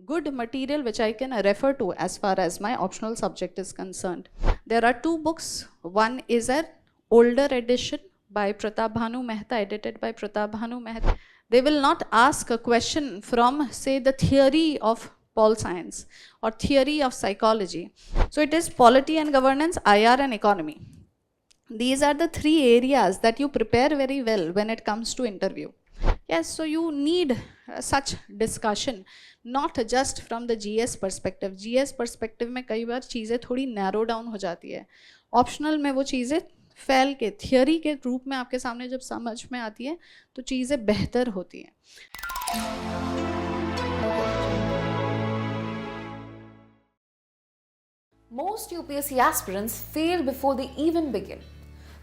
good material which I can refer to as far as my optional subject is concerned. There are two books. One is an older edition by Pratap Bhanu Mehta, edited by Pratap Bhanu Mehta. They will not ask a question from, say, the theory of pol science or theory of psychology. So it is polity and governance, IR and economy. These are the three areas that you prepare very well when it comes to interview. Yes, so you need such discussion, not just from the GS perspective. GS perspective में कई बार चीज़ें थोड़ी narrow down हो जाती है. Optional में वो चीज़ें फैल के थियोरी के रूप में आपके सामने जब समझ में आती है तो चीज़ें बेहतर होती हैं. Most UPSC aspirants fail before they even begin.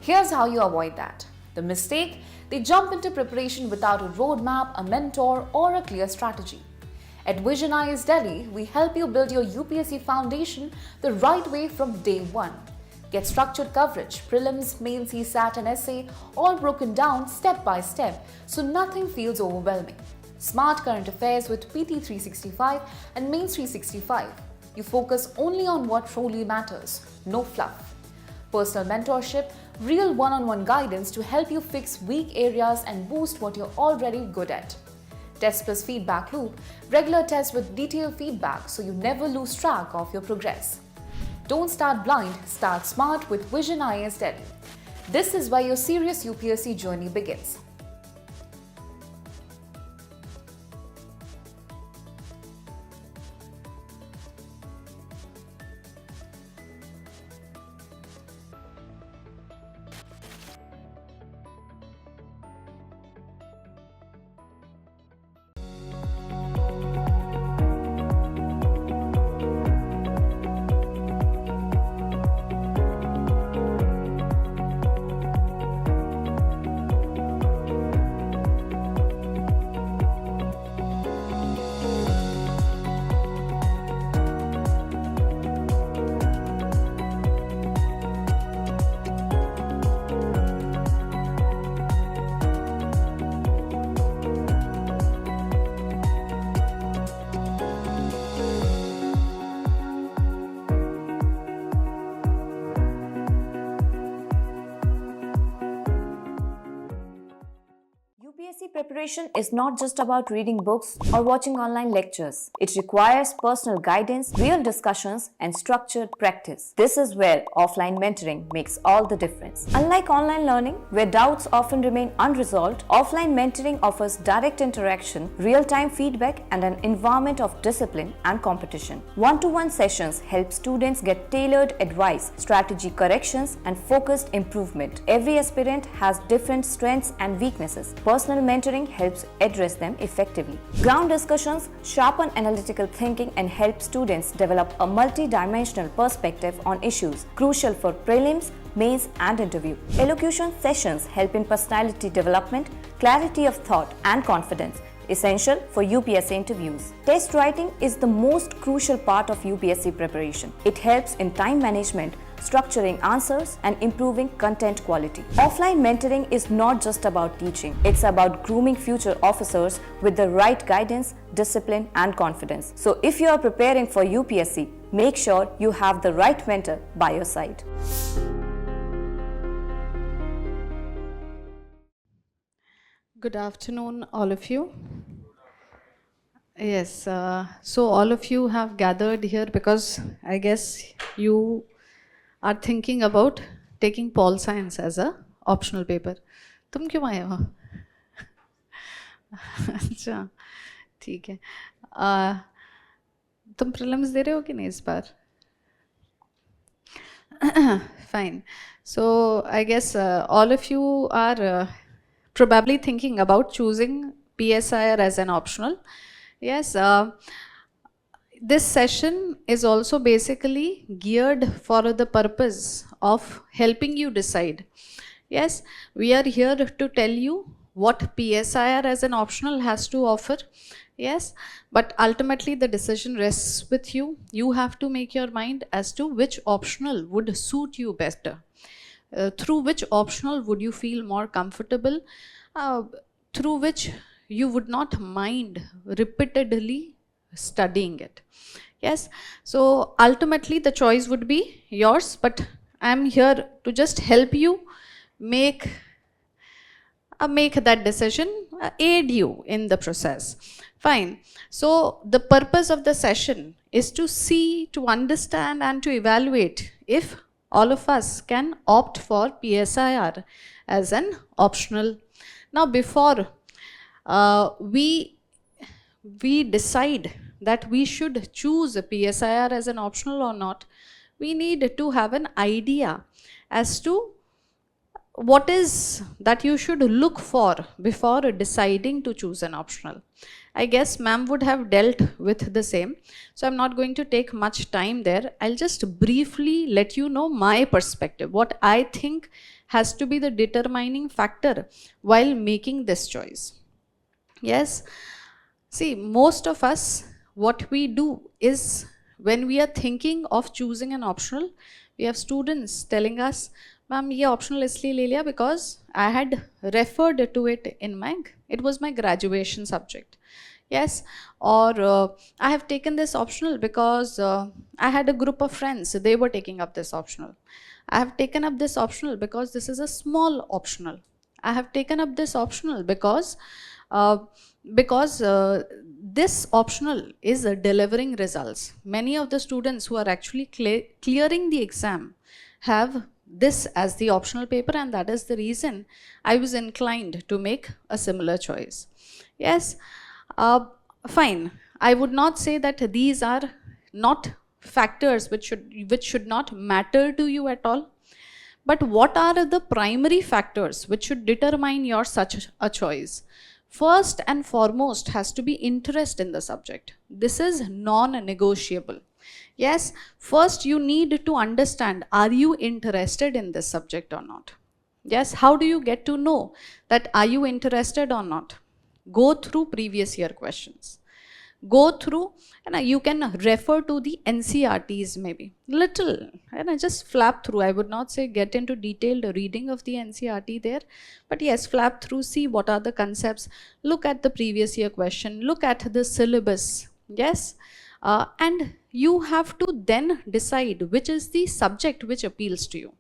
Here's how you avoid that. The mistake: they jump into preparation without a roadmap, a mentor, or a clear strategy. At Vision IAS Delhi, we help you build your UPSC foundation the right way from day one. Get structured coverage, prelims, main CSAT and essay, all broken down step by step so nothing feels overwhelming. Smart current affairs with PT 365 and Mains 365. You focus only on what truly matters, no fluff. Personal mentorship, real one-on-one guidance to help you fix weak areas and boost what you're already good at. Test plus feedback loop, regular tests with detailed feedback so you never lose track of your progress. Don't start blind, start smart with Vision IAS Delhi. This is where your serious UPSC journey begins. UPSC preparation is not just about reading books or watching online lectures. It requires personal guidance, real discussions, and structured practice. This is where offline mentoring makes all the difference. Unlike online learning, where doubts often remain unresolved, offline mentoring offers direct interaction, real-time feedback, and an environment of discipline and competition. One-to-one sessions help students get tailored advice, strategy corrections, and focused improvement. Every aspirant has different strengths and weaknesses. Personal mentoring helps address them effectively. Ground discussions sharpen analytical thinking and help students develop a multi-dimensional perspective on issues crucial for prelims, mains, and interview. Elocution sessions help in personality development, clarity of thought, and confidence, essential for UPSC interviews. Test writing is the most crucial part of UPSC preparation. It helps in time management, structuring answers, and improving content quality. Offline mentoring is not just about teaching. It's about grooming future officers with the right guidance, discipline, and confidence. So if you are preparing for UPSC, make sure you have the right mentor by your side. Good afternoon, all of you. Yes, so all of you have gathered here because I guess you are thinking about taking pol science as a optional paper. तुम क्यों आए हो? अच्छा, ठीक है. तुम prelims दे रहे हो कि नहीं इस बार? Fine. So I guess all of you are probably thinking about choosing PSIR as an optional. Yes. This session is also basically geared for the purpose of helping you decide. Yes, we are here to tell you what PSIR as an optional has to offer. Yes, but ultimately the decision rests with you. You have to make your mind as to which optional would suit you better. Through which optional would you feel more comfortable, through which you would not mind repeatedly studying it. Yes, so ultimately the choice would be yours, but I'm here to just help you make that decision, aid you in the process. Fine. So the purpose of the session is to see, to understand, and to evaluate if all of us can opt for PSIR as an optional. Now, before we decide that we should choose a PSIR as an optional or not, we need to have an idea as to what is that you should look for before deciding to choose an optional. I guess ma'am would have dealt with the same, so I'm not going to take much time there. I'll just briefly let you know my perspective, what I think has to be the determining factor while making this choice. Yes, see, most of us, what we do is when we are thinking of choosing an optional, we have students telling us, ma'am, ये optional इसलिए ले लिया because I had referred to it it was my graduation subject. Yes, or I have taken this optional because I had a group of friends, they were taking up this optional. I have taken up this optional because this is a small optional. I have taken up this optional because this optional is delivering results. Many of the students who are actually clearing the exam have this as the optional paper, and that is the reason I was inclined to make a similar choice. Yes, fine. I would not say that these are not factors which should not matter to you at all. But what are the primary factors which should determine your such a choice? First and foremost has to be interest in the subject. This is non-negotiable. Yes, first you need to understand, are you interested in this subject or not? Yes, how do you get to know that are you interested or not? Go through previous year questions. Go through, and you can refer to the NCRTs maybe, little, and just flap through. I would not say get into detailed reading of the NCRT there, but yes, flap through, see what are the concepts, look at the previous year question, look at the syllabus, yes, and you have to then decide which is the subject which appeals to you.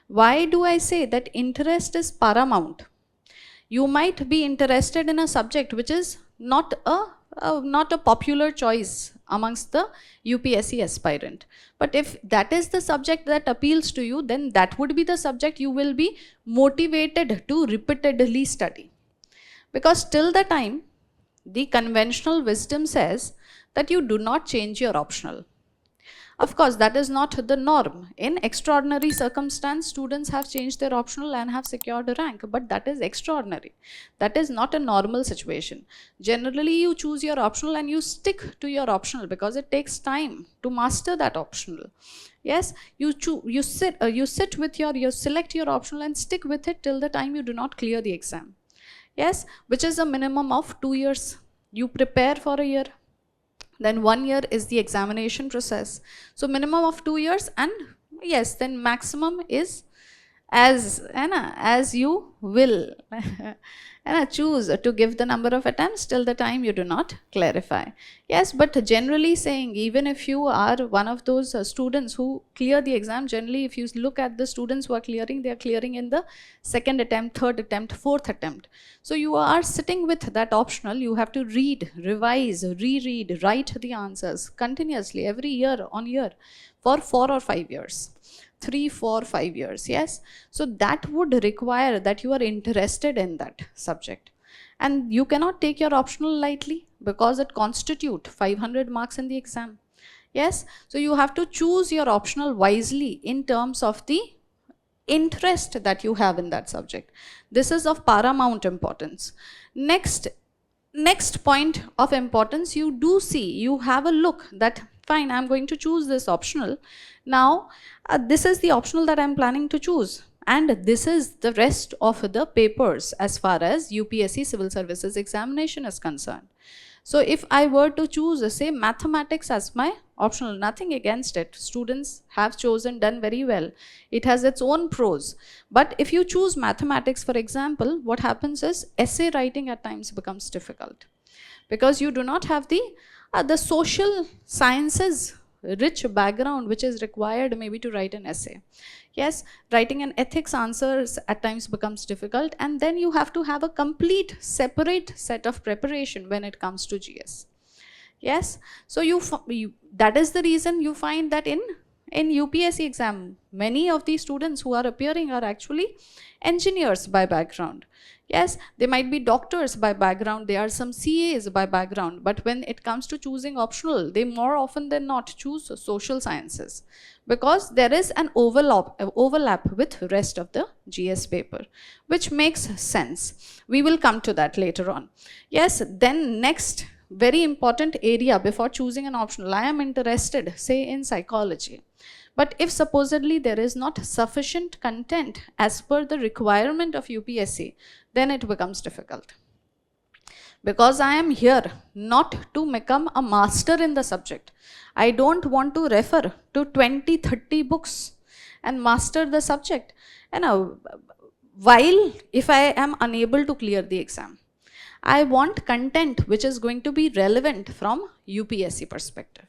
Why do I say that interest is paramount? You might be interested in a subject which is not a popular choice amongst the UPSC aspirant. But if that is the subject that appeals to you, then that would be the subject you will be motivated to repeatedly study. Because till the time, the conventional wisdom says that you do not change your optional. Of course, that is not the norm. In extraordinary circumstance, students have changed their optional and have secured a rank, but that is extraordinary. That is not a normal situation. Generally, you choose your optional and you stick to your optional because it takes time to master that optional. Yes, you select your optional and stick with it till the time you do not clear the exam. Yes, which is a minimum of 2 years. You prepare for a year. Then 1 year is the examination process. So minimum of 2 years, and yes, then maximum is as you will choose to give the number of attempts till the time you do not clarify. Yes, but generally saying, even if you are one of those students who clear the exam, generally if you look at the students who are clearing, they are clearing in the second attempt, third attempt, fourth attempt. So you are sitting with that optional, you have to read, revise, reread, write the answers continuously every year on year for 4 or 5 years. 3, 4, 5 years, yes. So that would require that you are interested in that subject. And you cannot take your optional lightly because it constitutes 500 marks in the exam. Yes, so you have to choose your optional wisely in terms of the interest that you have in that subject. This is of paramount importance. Next point of importance, you do see, you have a look that fine, I'm going to choose this optional. Now, this is the optional that I'm planning to choose. And this is the rest of the papers as far as UPSC Civil Services examination is concerned. So if I were to choose, say, mathematics as my optional, nothing against it. Students have chosen, done very well. It has its own pros. But if you choose mathematics, for example, what happens is essay writing at times becomes difficult. Because you do not have the The social sciences rich background which is required maybe to write an essay. Yes, writing an ethics answers at times becomes difficult, and then you have to have a complete separate set of preparation when it comes to GS. Yes, so that is the reason you find that in UPSC exam, many of the students who are appearing are actually engineers by background. Yes, they might be doctors by background, they are some CAs by background, but when it comes to choosing optional, they more often than not choose social sciences because there is an overlap with rest of the GS paper, which makes sense. We will come to that later on. Yes, then next very important area before choosing an optional, I am interested, say, in psychology. But if supposedly there is not sufficient content as per the requirement of UPSC, then it becomes difficult. Because I am here not to become a master in the subject. I don't want to refer to 20, 30 books and master the subject. While if I am unable to clear the exam, I want content which is going to be relevant from UPSC perspective.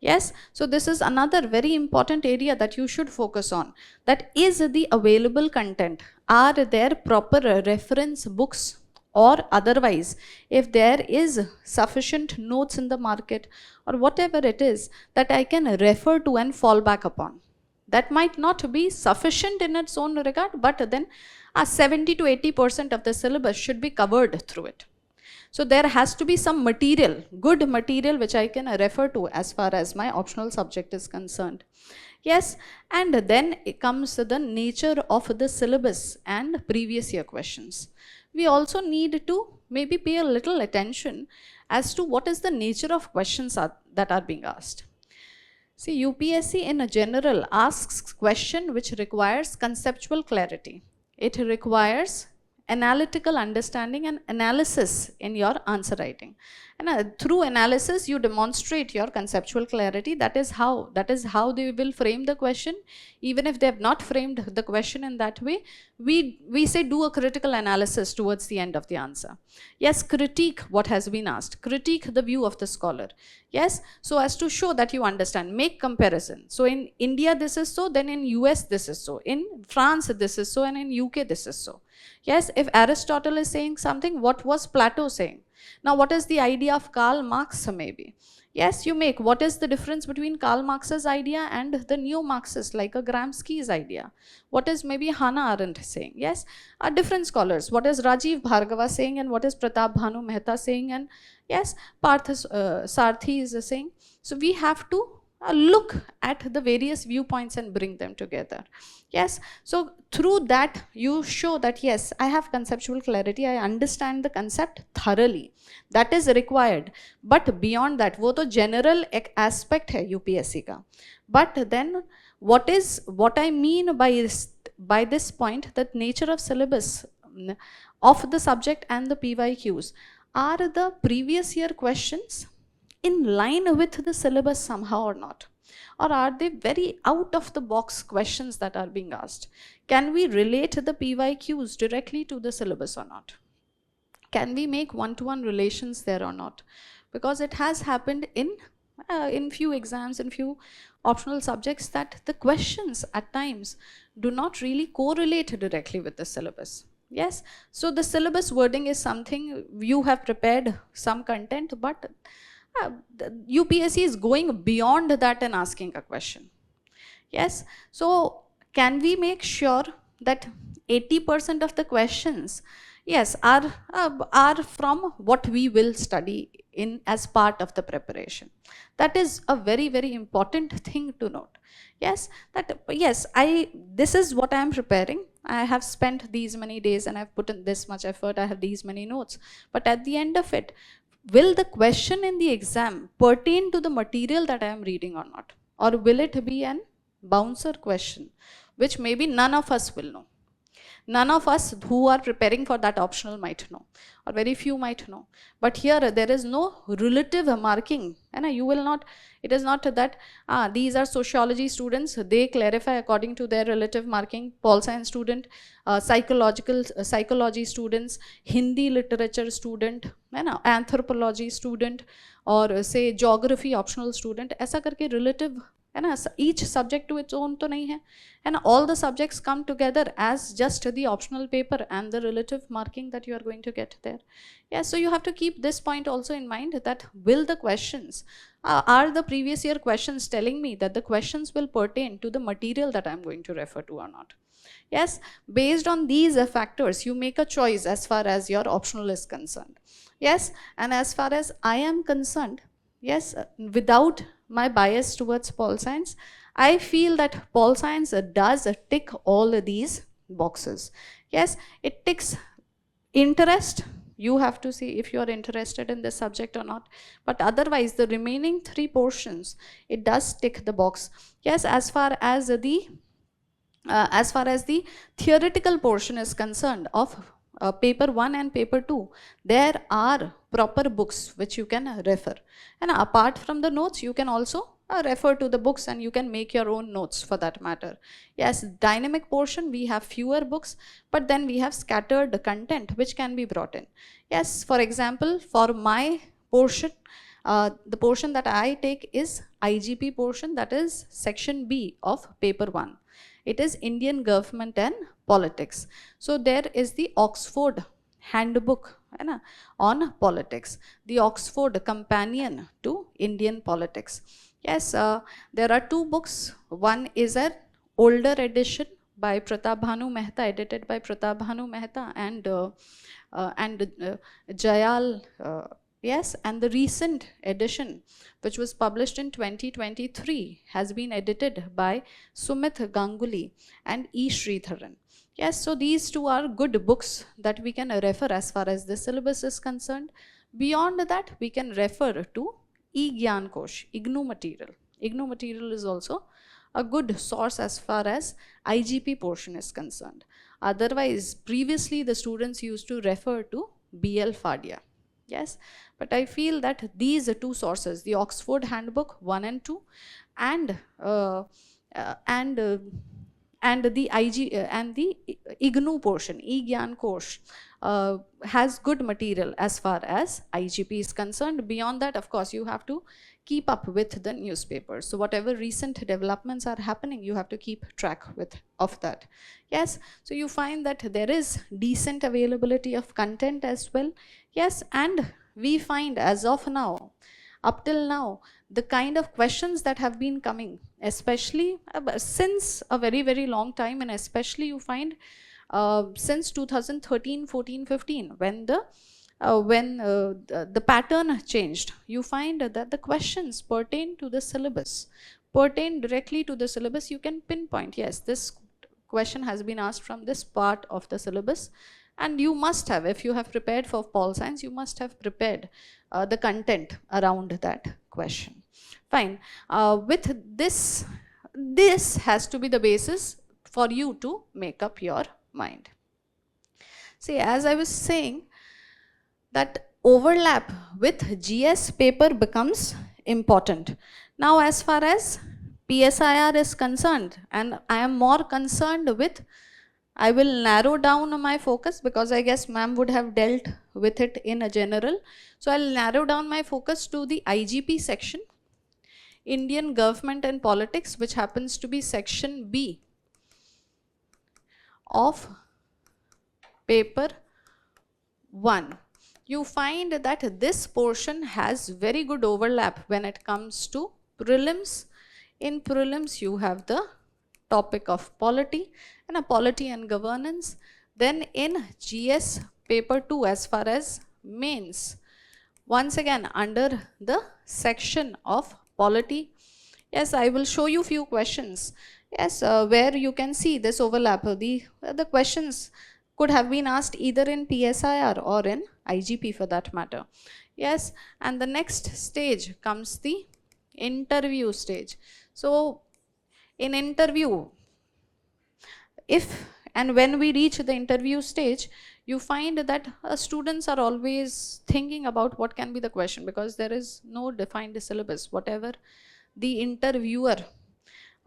Yes, so this is another very important area that you should focus on. That is the available content. Are there proper reference books, or otherwise, if there is sufficient notes in the market or whatever it is that I can refer to and fall back upon. That might not be sufficient in its own regard, but then 70 to 80% of the syllabus should be covered through it. So there has to be some material, good material, which I can refer to as far as my optional subject is concerned. Yes, and then it comes the nature of the syllabus and previous year questions. We also need to maybe pay a little attention as to what is the nature of questions that are being asked. See, UPSC in general asks question which requires conceptual clarity. It requires analytical understanding and analysis in your answer writing. And through analysis, you demonstrate your conceptual clarity. That is how they will frame the question. Even if they have not framed the question in that way, we say do a critical analysis towards the end of the answer. Yes, critique what has been asked. Critique the view of the scholar. Yes, so as to show that you understand, make comparison. So in India this is so, then in US this is so, in France this is so, and in UK this is so. Yes, if Aristotle is saying something, what was Plato saying? Now, what is the idea of Karl Marx maybe? Yes, you make what is the difference between Karl Marx's idea and the neo-Marxist like a Gramsci's idea? What is maybe Hannah Arendt saying? Yes, different scholars. What is Rajiv Bhargava saying and what is Pratap Bhanu Mehta saying, and yes, Parth Sarthi is saying. So we have to look at the various viewpoints and bring them together. Yes, so through that you show that yes, I have conceptual clarity, I understand the concept thoroughly. That is required. But beyond that, वो तो general aspect है UPSC का. But then what I mean by this point, that nature of syllabus of the subject and the PYQs, are the previous year questions in line with the syllabus somehow or not? Or are they very out of the box questions that are being asked? Can we relate the PYQs directly to the syllabus or not? Can we make one-to-one relations there or not? Because it has happened in few exams, in few optional subjects, that the questions at times do not really correlate directly with the syllabus. Yes, so the syllabus wording is something you have prepared some content, but the UPSC is going beyond that and asking a question. Yes, so can we make sure that 80% of the questions, yes, are from what we will study in as part of the preparation? That is a very, very important thing to note. Yes, this is what I am preparing. I have spent these many days and I've put in this much effort, I have these many notes. But at the end of it, will the question in the exam pertain to the material that I am reading or not? Or will it be an bouncer question, which maybe none of us will know? none of us who are preparing for that optional might know, or very few might know. But here there is no relative marking, and you will not, it is not that these are sociology students, they clarify according to their relative marking, pol science student, psychology students, Hindi literature student, है ना, anthropology student, और say geography optional student, ऐसा करके relative है ना, each subject to its own तो नहीं है, and all the subjects come together as just the optional paper and the relative marking that you are going to get there. Yeah, so you have to keep this point also in mind, that will the questions, are the previous year questions telling me that the questions will pertain to the material that I'm going to refer to or not. Yes, based on these factors, you make a choice as far as your optional is concerned. Yes, and as far as I am concerned, yes, without my bias towards pol science, I feel that pol science does tick all these boxes. Yes, it ticks interest. You have to see if you are interested in this subject or not. But otherwise, the remaining 3 portions, it does tick the box. Yes, as far as the theoretical portion is concerned of paper 1 and paper 2, there are proper books which you can refer. And apart from the notes, you can also refer to the books, and you can make your own notes for that matter. Yes, dynamic portion, we have fewer books, but then we have scattered content which can be brought in. Yes, for example, for my portion, the portion that I take is IGP portion, that is section B of paper 1. It is Indian government and politics. So there is the Oxford handbook on politics, the Oxford companion to Indian politics. Yes, there are 2 books. One is an older edition by Pratabhanu Mehta, edited by Pratabhanu Mehta and Jayal. Yes, and the recent edition, which was published in 2023, has been edited by Sumit Ganguly and E. Sridharan. Yes, so these 2 are good books that we can refer as far as the syllabus is concerned. Beyond that, we can refer to E-Gyan Kosh, IGNOU material. IGNOU material is also a good source as far as IGP portion is concerned. Otherwise, previously the students used to refer to BL Fadia. Yes, but I feel that these 2 sources, the Oxford handbook 1 and 2, and the IGNOU portion, E-Gyan Kosh, has good material as far as IGP is concerned. Beyond that, of course, you have to keep up with the newspapers. So whatever recent developments are happening, you have to keep track of that. Yes, so you find that there is decent availability of content as well. Yes, and we find as of now, up till now, the kind of questions that have been coming, especially since a very, very long time, and especially you find since 2013, 14, 15, when the pattern changed, you find that the questions pertain to the syllabus, pertain directly to the syllabus. You can pinpoint, yes, this question has been asked from this part of the syllabus, and you must have, if you have prepared for pol science, you must have prepared the content around that question. Fine. With this has to be the basis for you to make up your mind. See, as I was saying, that overlap with GS paper becomes important. Now, as far as PSIR is concerned, and I am more concerned with, I will narrow down my focus because I guess ma'am would have dealt with it in a general. So I'll narrow down my focus to the IGP section, Indian government and politics, which happens to be section B of paper 1. You find that this portion has very good overlap when it comes to prelims. In prelims, you have the topic of polity and a polity and governance. Then in GS paper 2, as far as mains, once again under the section of polity, yes, I will show you few questions, yes, where you can see this overlap. The questions could have been asked either in PSIR or in IGP for that matter. Yes, and the next stage comes the interview stage. So in interview, if And when we reach the interview stage, you find that students are always thinking about what can be the question, because there is no defined syllabus. Whatever the interviewer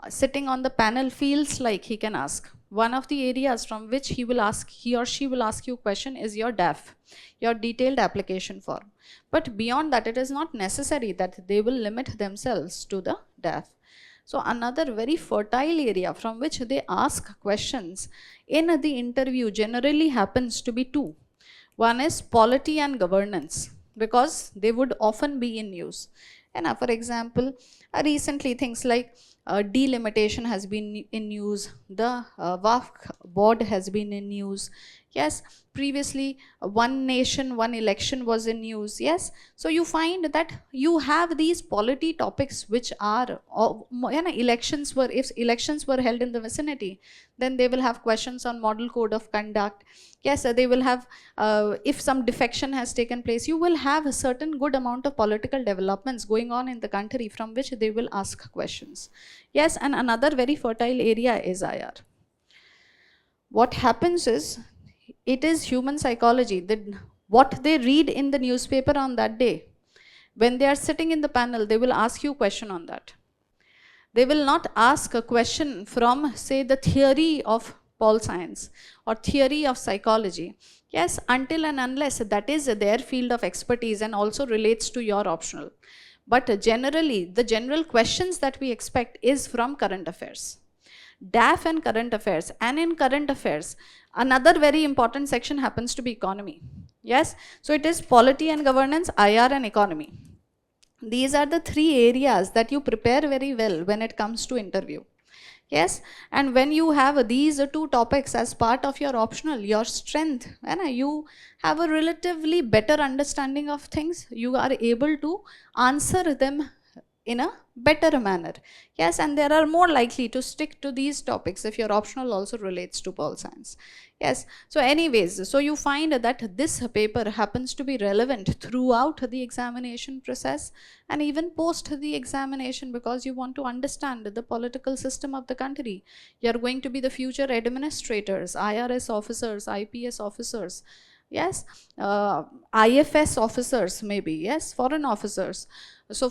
sitting on the panel feels like he can ask. One of the areas from which he or she will ask you question is your DAF, your detailed application form. But beyond that, it is not necessary that they will limit themselves to the DAF. So another very fertile area from which they ask questions in the interview generally happens to be two. One is polity and governance, because they would often be in news. And for example, recently things like delimitation has been in news, the WAF board has been in news. Yes, previously one nation, one election was in news. Yes, so you find that you have these polity topics which are, elections were, if elections were held in the vicinity, then they will have questions on model code of conduct. Yes, they will have, if some defection has taken place, you will have a certain good amount of political developments going on in the country from which they will ask questions. Yes, and another very fertile area is IR. What happens is, it is human psychology that what they read in the newspaper on that day, when they are sitting in the panel, they will ask you a question on that. They will not ask a question from, say, the theory of pol science or theory of psychology. Yes, until and unless that is their field of expertise and also relates to your optional. But generally, the general questions that we expect is from current affairs. DAF and current affairs. And in current affairs, another very important section happens to be economy. Yes, so it is polity and governance, IR and economy. These are the three areas that you prepare very well when it comes to interview. Yes, and when you have these two topics as part of your optional, your strength, and you have a relatively better understanding of things, you are able to answer them in a better manner. Yes, and they are more likely to stick to these topics if your optional also relates to pol science. Yes, so anyways, so you find that this paper happens to be relevant throughout the examination process and even post the examination, because you want to understand the political system of the country. You are going to be the future administrators, IRS officers, IPS officers. Yes, IFS officers maybe, yes, foreign officers. So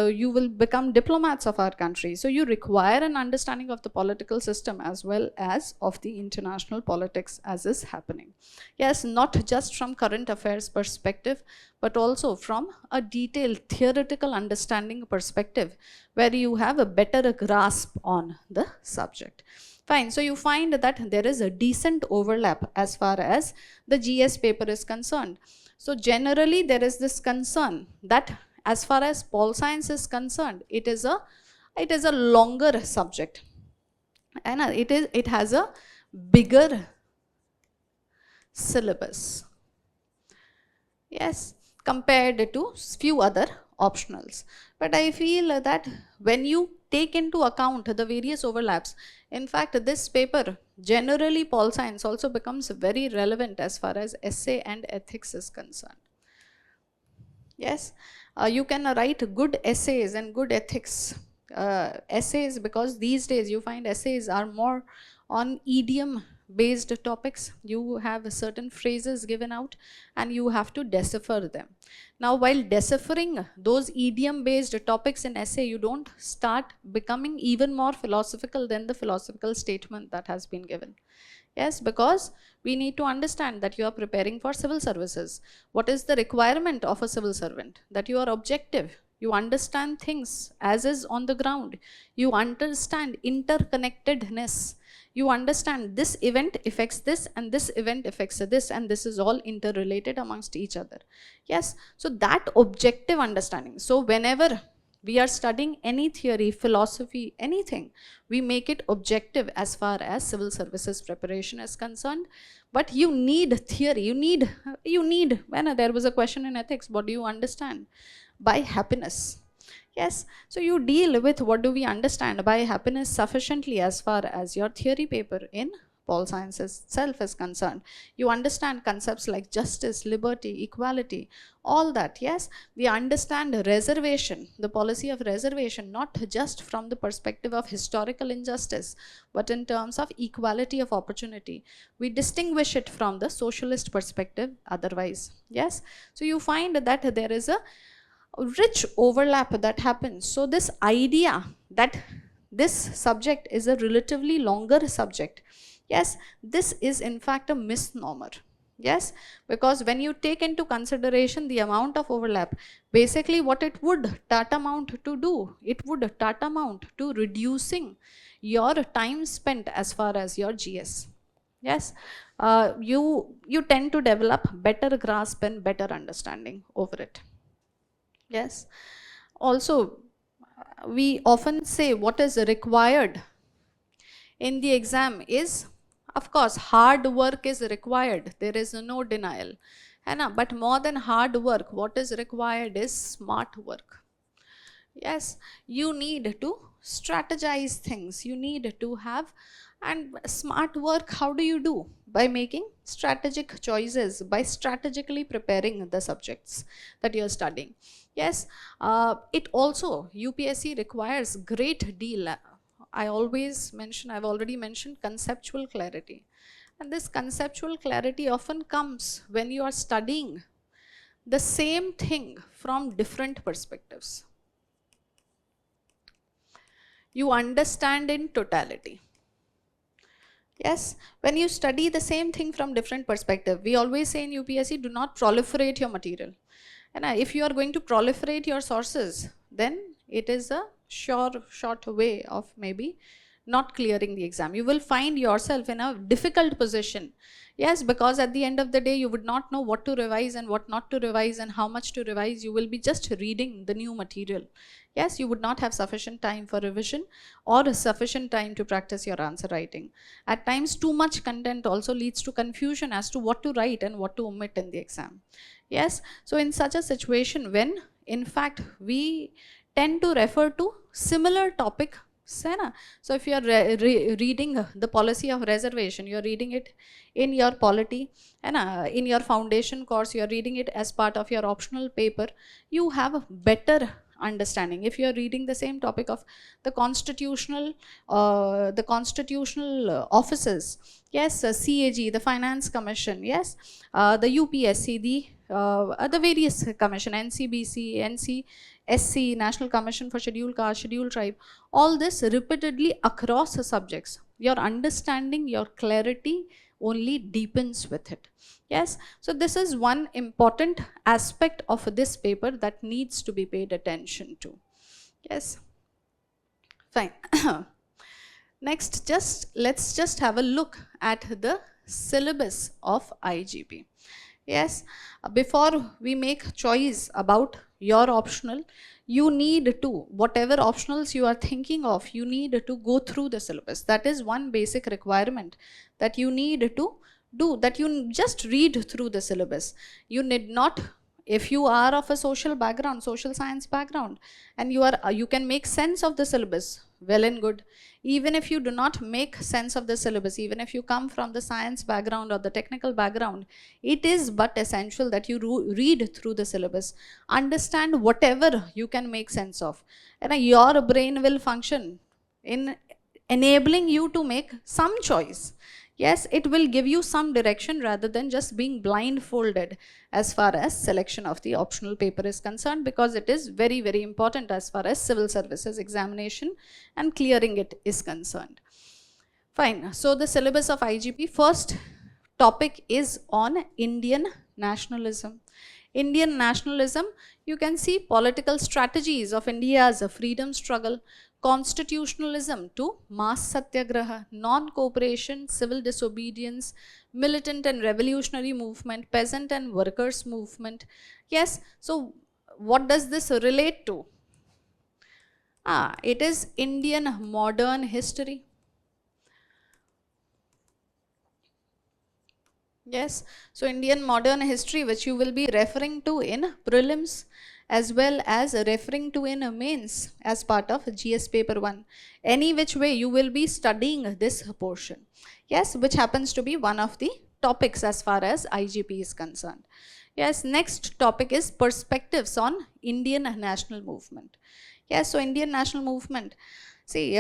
you will become diplomats of our country. So you require an understanding of the political system as well as of the international politics as is happening. Yes, not just from current affairs perspective, but also from a detailed theoretical understanding perspective, where you have a better grasp on the subject. Fine, so you find that there is a decent overlap as far as the GS paper is concerned. So generally there is this concern that as far as pol science is concerned, it is a longer subject, and it has a bigger syllabus. Yes, compared to few other optionals. But I feel that when you take into account the various overlaps, in fact, this paper, generally pol science, also becomes very relevant as far as essay and ethics is concerned. Yes, you can write good essays and good ethics essays, because these days you find essays are more on idiom based topics. You have certain phrases given out and you have to decipher them. Now, while deciphering those idiom based topics in essay, you don't start becoming even more philosophical than the philosophical statement that has been given. Yes, because we need to understand that you are preparing for civil services. What is the requirement of a civil servant? That you are objective. You understand things as is on the ground. You understand interconnectedness. You understand this event affects this and this event affects this, and this is all interrelated amongst each other. Yes, so that objective understanding. So whenever we are studying any theory, philosophy, anything, we make it objective as far as civil services preparation is concerned. But you need theory, you need, when there was a question in ethics, what do you understand? By happiness. Yes, so you deal with what do we understand by happiness sufficiently as far as your theory paper in pol science itself is concerned. You understand concepts like justice, liberty, equality, all that. Yes, we understand reservation, the policy of reservation, not just from the perspective of historical injustice, but in terms of equality of opportunity. We distinguish it from the socialist perspective otherwise. Yes, so you find that there is a rich overlap that happens. So this idea that this subject is a relatively longer subject, yes, this is in fact a misnomer. Yes, because when you take into consideration the amount of overlap, basically what it would tantamount to do, it would tantamount to reducing your time spent as far as your GS. Yes, you tend to develop better grasp and better understanding over it. Yes, also we often say what is required in the exam is, of course, hard work is required, there is no denial, but more than hard work, what is required is smart work. Yes, you need to strategize things, you need to have, and smart work, how do you do? By making strategic choices, by strategically preparing the subjects that you are studying. Yes, it also, UPSC requires great deal, I always mention, I've already mentioned conceptual clarity. And this conceptual clarity often comes when you are studying the same thing from different perspectives. You understand in totality. Yes, when you study the same thing from different perspective, we always say in UPSC, do not proliferate your material. And if you are going to proliferate your sources, then it is a short way of maybe not clearing the exam. You will find yourself in a difficult position. Yes, because at the end of the day, you would not know what to revise and what not to revise and how much to revise. You will be just reading the new material. Yes, you would not have sufficient time for revision or sufficient time to practice your answer writing. At times, too much content also leads to confusion as to what to write and what to omit in the exam. Yes, so in such a situation, when in fact we tend to refer to similar topic, so if you are reading the policy of reservation, you are reading it in your polity, and in your foundation course, you are reading it as part of your optional paper, you have a better understanding. If you are reading the same topic of the constitutional offices, yes, CAG, the Finance Commission, yes, the UPSC, the various commission, NCBC, NCSC, National Commission for Scheduled Caste, Scheduled Tribe, all this repeatedly across subjects, your understanding, your clarity only deepens with it. Yes, so this is one important aspect of this paper that needs to be paid attention to. Yes, fine. Next, let's just have a look at the syllabus of IGP. Yes, before we make choice about your optional, you need to, whatever optionals you are thinking of, you need to go through the syllabus. That is one basic requirement that you need to do, that you just read through the syllabus. You need not, if you are of a social background, social science background, and you can make sense of the syllabus, well and good. Even if you do not make sense of the syllabus, even if you come from the science background or the technical background, it is but essential that you read through the syllabus, understand whatever you can make sense of, and your brain will function in enabling you to make some choice. Yes, it will give you some direction rather than just being blindfolded as far as selection of the optional paper is concerned, because it is very, very important as far as civil services examination and clearing it is concerned. Fine. So the syllabus of IGP, first topic is on Indian nationalism. Indian nationalism, you can see political strategies of India's freedom struggle, constitutionalism to mass satyagraha, non-cooperation, civil disobedience, militant and revolutionary movement, peasant and workers movement. Yes, so what does this relate to? It is Indian modern history. Yes, so Indian modern history, which you will be referring to in prelims as well as referring to in mains as part of GS paper 1. Any which way you will be studying this portion. Yes, which happens to be one of the topics as far as IGP is concerned. Yes, next topic is perspectives on Indian national movement. Yes, so Indian national movement. See,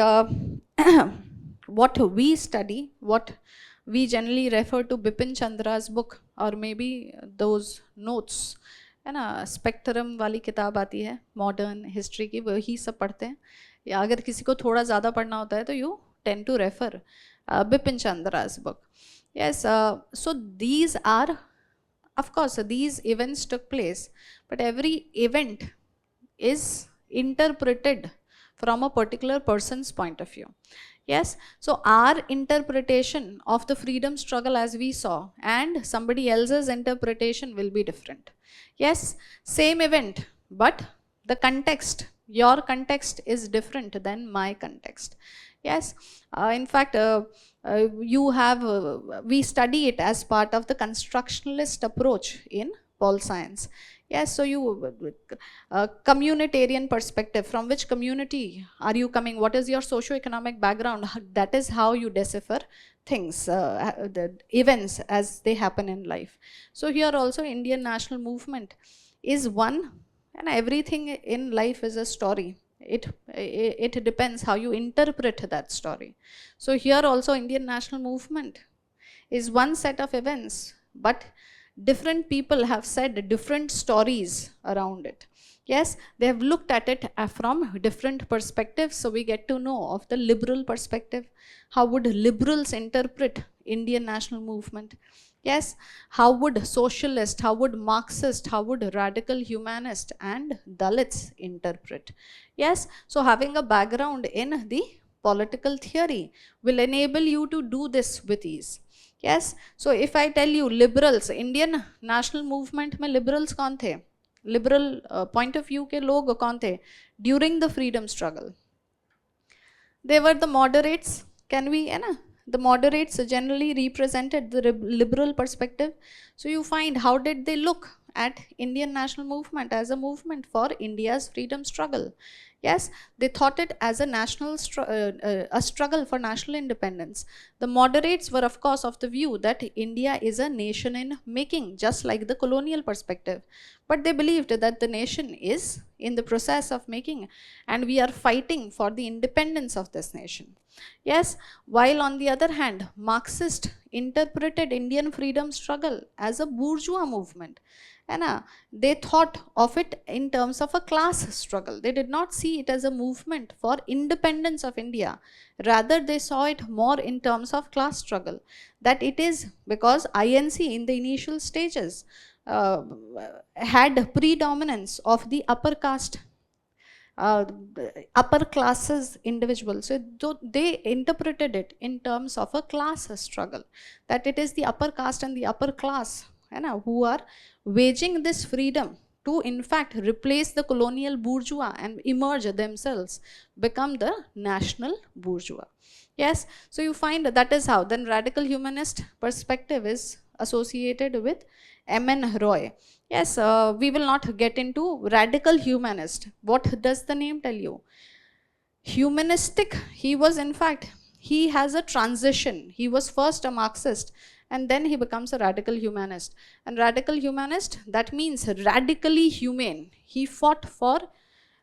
what we study, what we generally refer to Bipin Chandra's book or maybe those notes, है ना, spectrum वाली किताब आती है modern history की, वही सब पढ़ते हैं. या अगर किसी को थोड़ा ज़्यादा पढ़ना होता है तो you tend to refer Bipin Chandra's book. Yes, so these are, of course, these events took place, but every event is interpreted from a particular person's point of view. Yes, so our interpretation of the freedom struggle as we saw and somebody else's interpretation will be different. Yes, same event, but the context, your context is different than my context. Yes, in fact, you have, we study it as part of the constructionalist approach in pol science. Yes, so you, communitarian perspective, from which community are you coming, what is your socio-economic background, that is how you decipher things, the events as they happen in life. So here also Indian national movement is one, and everything in life is a story. It depends how you interpret that story. So here also Indian national movement is one set of events, but different people have said different stories around it. Yes, they have looked at it from different perspectives, so we get to know of the liberal perspective. How would liberals interpret Indian national movement? Yes, how would socialist, how would Marxist, how would radical humanist and Dalits interpret? Yes, so having a background in the political theory will enable you to do this with ease. Yes, so if I tell you liberals, Indian national movement में liberals कौन थे? Liberal point of view के लोग कौन थे? During the freedom struggle, they were the moderates. Can we, है ना? The moderates generally represented the liberal perspective. So you find, how did they look at Indian national movement as a movement for India's freedom struggle? Yes, they thought it as a national a struggle for national independence. The moderates were, of course, of the view that India is a nation in making, just like the colonial perspective. But they believed that the nation is in the process of making, and we are fighting for the independence of this nation. Yes, while on the other hand, Marxist interpreted Indian freedom struggle as a bourgeois movement. And they thought of it in terms of a class struggle. They did not see it as a movement for independence of India. Rather, they saw it more in terms of class struggle. That it is because INC in the initial stages had predominance of the upper caste, upper classes individuals. So they interpreted it in terms of a class struggle. That it is the upper caste and the upper class who are waging this freedom to in fact replace the colonial bourgeois and emerge themselves, become the national bourgeois. Yes, so you find that is how then radical humanist perspective is associated with M.N. Roy. Yes, we will not get into radical humanist. What does the name tell you? Humanistic, he was in fact, he has a transition. He was first a Marxist and then he becomes a radical humanist. And radical humanist, that means radically humane. He fought for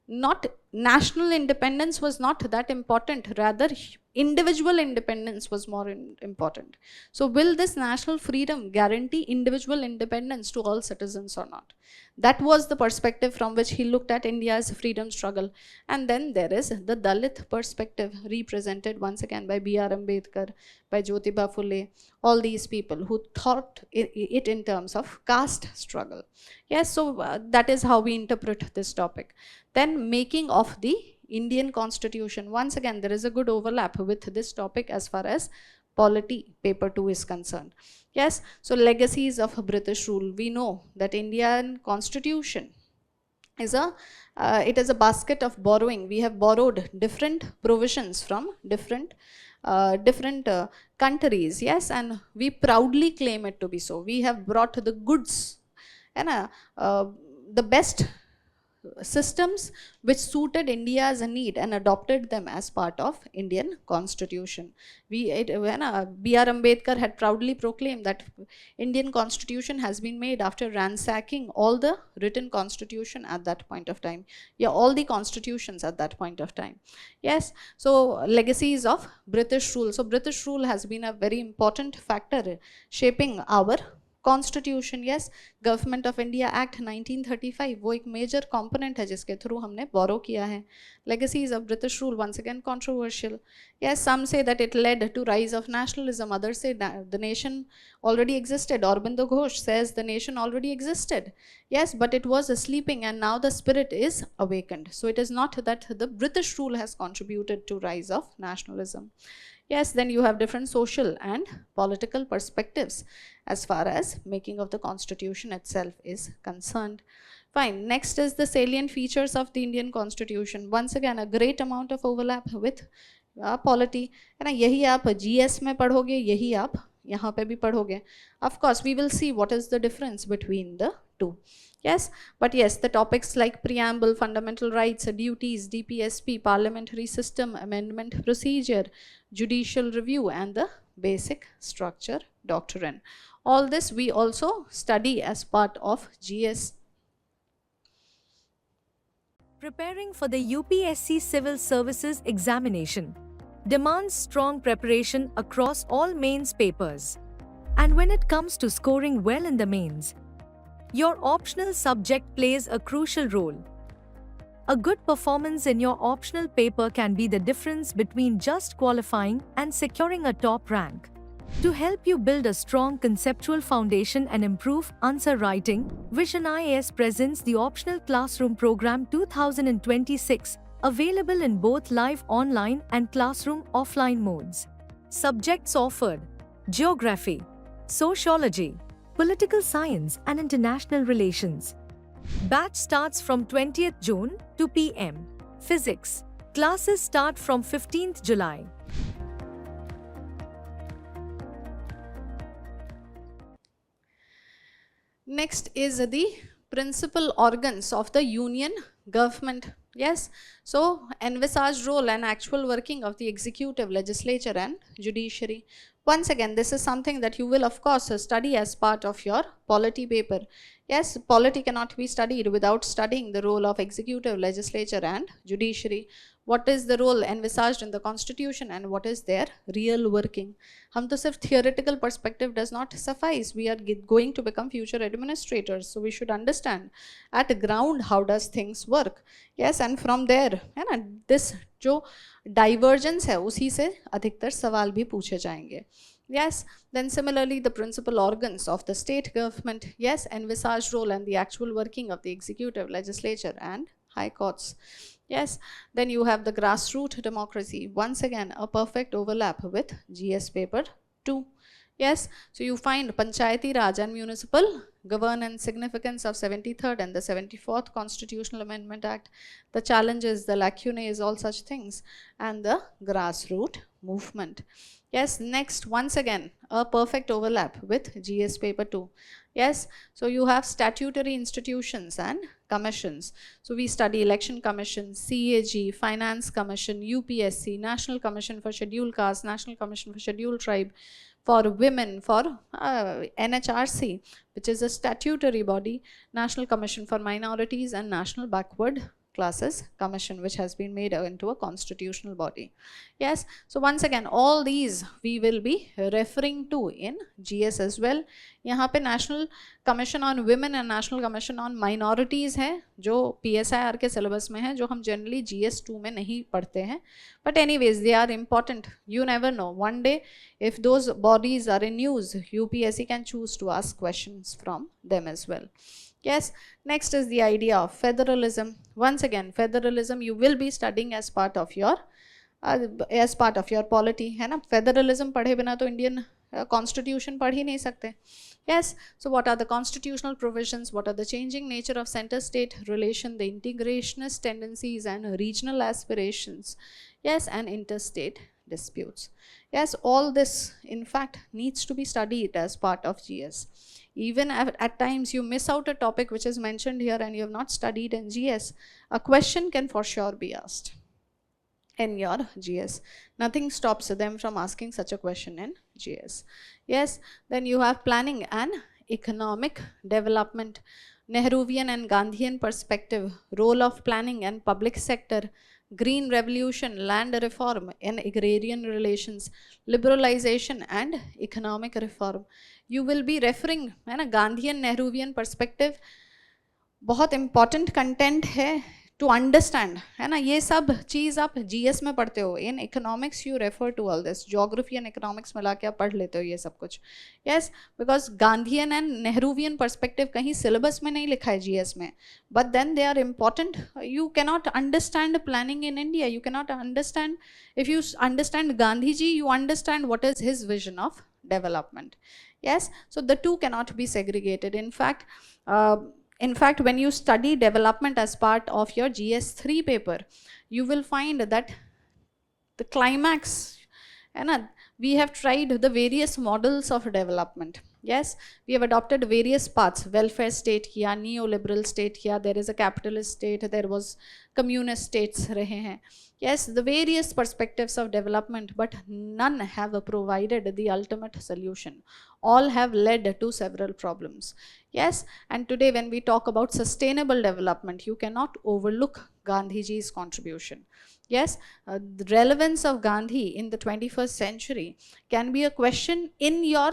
not national independence was not that important, rather individual independence was more important. So will this national freedom guarantee individual independence to all citizens or not? That was the perspective from which he looked at India's freedom struggle. And then there is the Dalit perspective, represented once again by B.R. Ambedkar, by Jyotiba Phule, all these people who thought it in terms of caste struggle. Yes, so that is how we interpret this topic. Then making of the Indian Constitution. Once again, there is a good overlap with this topic as far as polity paper 2 is concerned. Yes, so legacies of British rule. We know that Indian Constitution is it is a basket of borrowing. We have borrowed different provisions from different countries. Yes, and we proudly claim it to be so. We have brought the goods and the best systems which suited India's need and adopted them as part of Indian constitution. When B.R. Ambedkar had proudly proclaimed that Indian constitution has been made after ransacking all the written constitution at that point of time. Yeah, all the constitutions at that point of time. Yes, so legacies of British rule. So British rule has been a very important factor shaping our constitution yes government of India act 1935 वो एक major component है जिसके through हमने borrow किया है legacies of British rule once again controversial yes some say that it led to rise of nationalism other say the nation already existed Aurobindo Ghosh says the nation already existed yes but it was sleeping and now the spirit is awakened so it is not that the British rule has contributed to rise of nationalism. Yes, then you have different social and political perspectives as far as making of the constitution itself is concerned. Fine, next is the salient features of the Indian constitution. Once again, a great amount of overlap with polity. है ना, यही आप GS में पढ़ोगे, यही आप यहाँ पे भी पढ़ोगे. Of course, we will see what is the difference between the two. Yes, but yes, the topics like preamble, fundamental rights, duties, DPSP, parliamentary system, amendment procedure, judicial review, and the basic structure doctrine. All this we also study as part of GS. Preparing for the UPSC Civil Services examination demands strong preparation across all mains papers. And when it comes to scoring well in the mains, your optional subject plays a crucial role. A good performance in your optional paper can be the difference between just qualifying and securing a top rank. To help you build a strong conceptual foundation and improve answer writing, Vision IAS presents the Optional Classroom Program 2026, available in both live online and classroom offline modes. Subjects offered: Geography, Sociology, Political Science and International Relations. Batch starts from 20th June, 2 p.m. Physics. Classes start from 15th July. Next is the principal organs of the union government. Yes, so envisaged role and actual working of the executive, legislature and judiciary. Once again, this is something that you will of course study as part of your polity paper. Yes, polity cannot be studied without studying the role of executive, legislature and judiciary. What is the role envisaged in the constitution and what is their real working? हम तो सिर्फ theoretical perspective does not suffice. We are going to become future administrators, so we should understand at ground how does things work. Yes, and from there है ना, this जो divergence है उसी से अधिकतर सवाल भी पूछे जाएंगे. Yes, then similarly the principal organs of the state government, yes, envisaged role and the actual working of the executive, legislature and high courts. Yes, then you have the grassroots democracy, once again a perfect overlap with GS paper 2. Yes, so you find Panchayati Raj and Municipal Governance, significance of 73rd and the 74th Constitutional Amendment Act, the challenges, the lacunae, all such things, and the grassroots movement. Yes, next, once again, a perfect overlap with GS paper 2. Yes, so you have statutory institutions and commissions. So we study Election Commission, CAG, Finance Commission, UPSC, National Commission for Scheduled Caste, National Commission for Scheduled Tribe, for women, for NHRC, which is a statutory body, National Commission for Minorities and National Backward Classes Commission, which has been made into a constitutional body. Yes, so once again, all these we will be referring to in GS as well. यहाँ पे National Commission on Women and National Commission on Minorities है, जो PSIR के syllabus में है, जो हम generally GS2 में नहीं पढ़ते हैं. But anyways, they are important. You never know. One day, if those bodies are in use, UPSC can choose to ask questions from them as well. Yes, next is the idea of federalism. Once again, federalism you will be studying as part of your polity, है ना. Federalism पढ़े बिना तो Indian constitution पढ़ ही नहीं सकते. Yes, so what are the constitutional provisions, what are the changing nature of center-state relation, the integrationist tendencies and regional aspirations, yes, and interstate disputes. Yes, all this in fact needs to be studied as part of GS. Even at times you miss out a topic which is mentioned here and you have not studied in GS, a question can for sure be asked in your GS. Nothing stops them from asking such a question in GS. Yes, then you have planning and economic development, Nehruvian and Gandhian perspective, role of planning and public sector, green revolution, land reform and agrarian relations, liberalization and economic reform. You will be referring है ना Gandhian Nehruvian perspective, बहुत important content है to understand, है ना. ये सब चीज़ आप GS में पढ़ते हो. In economics you refer to all this, geography and economics मिला के आप पढ़ लेते हो ये सब कुछ. Yes, because Gandhian and Nehruvian perspective कहीं syllabus में नहीं लिखा है GS में, but then they are important. You cannot understand planning in India. You cannot understand, if you understand Gandhi ji, you understand what is his vision of development. Yes, so the two cannot be segregated. In fact, when you study development as part of your GS3 paper, you will find that the climax, and we have tried the various models of development. Yes, we have adopted various paths, welfare state किया, neoliberal state किया, there is a capitalist state, there was communist states रहे हैं. Yes, the various perspectives of development, but none have provided the ultimate solution. All have led to several problems. Yes, and today when we talk about sustainable development, you cannot overlook Gandhiji's contribution. Yes, the relevance of Gandhi in the 21st century can be a question in your,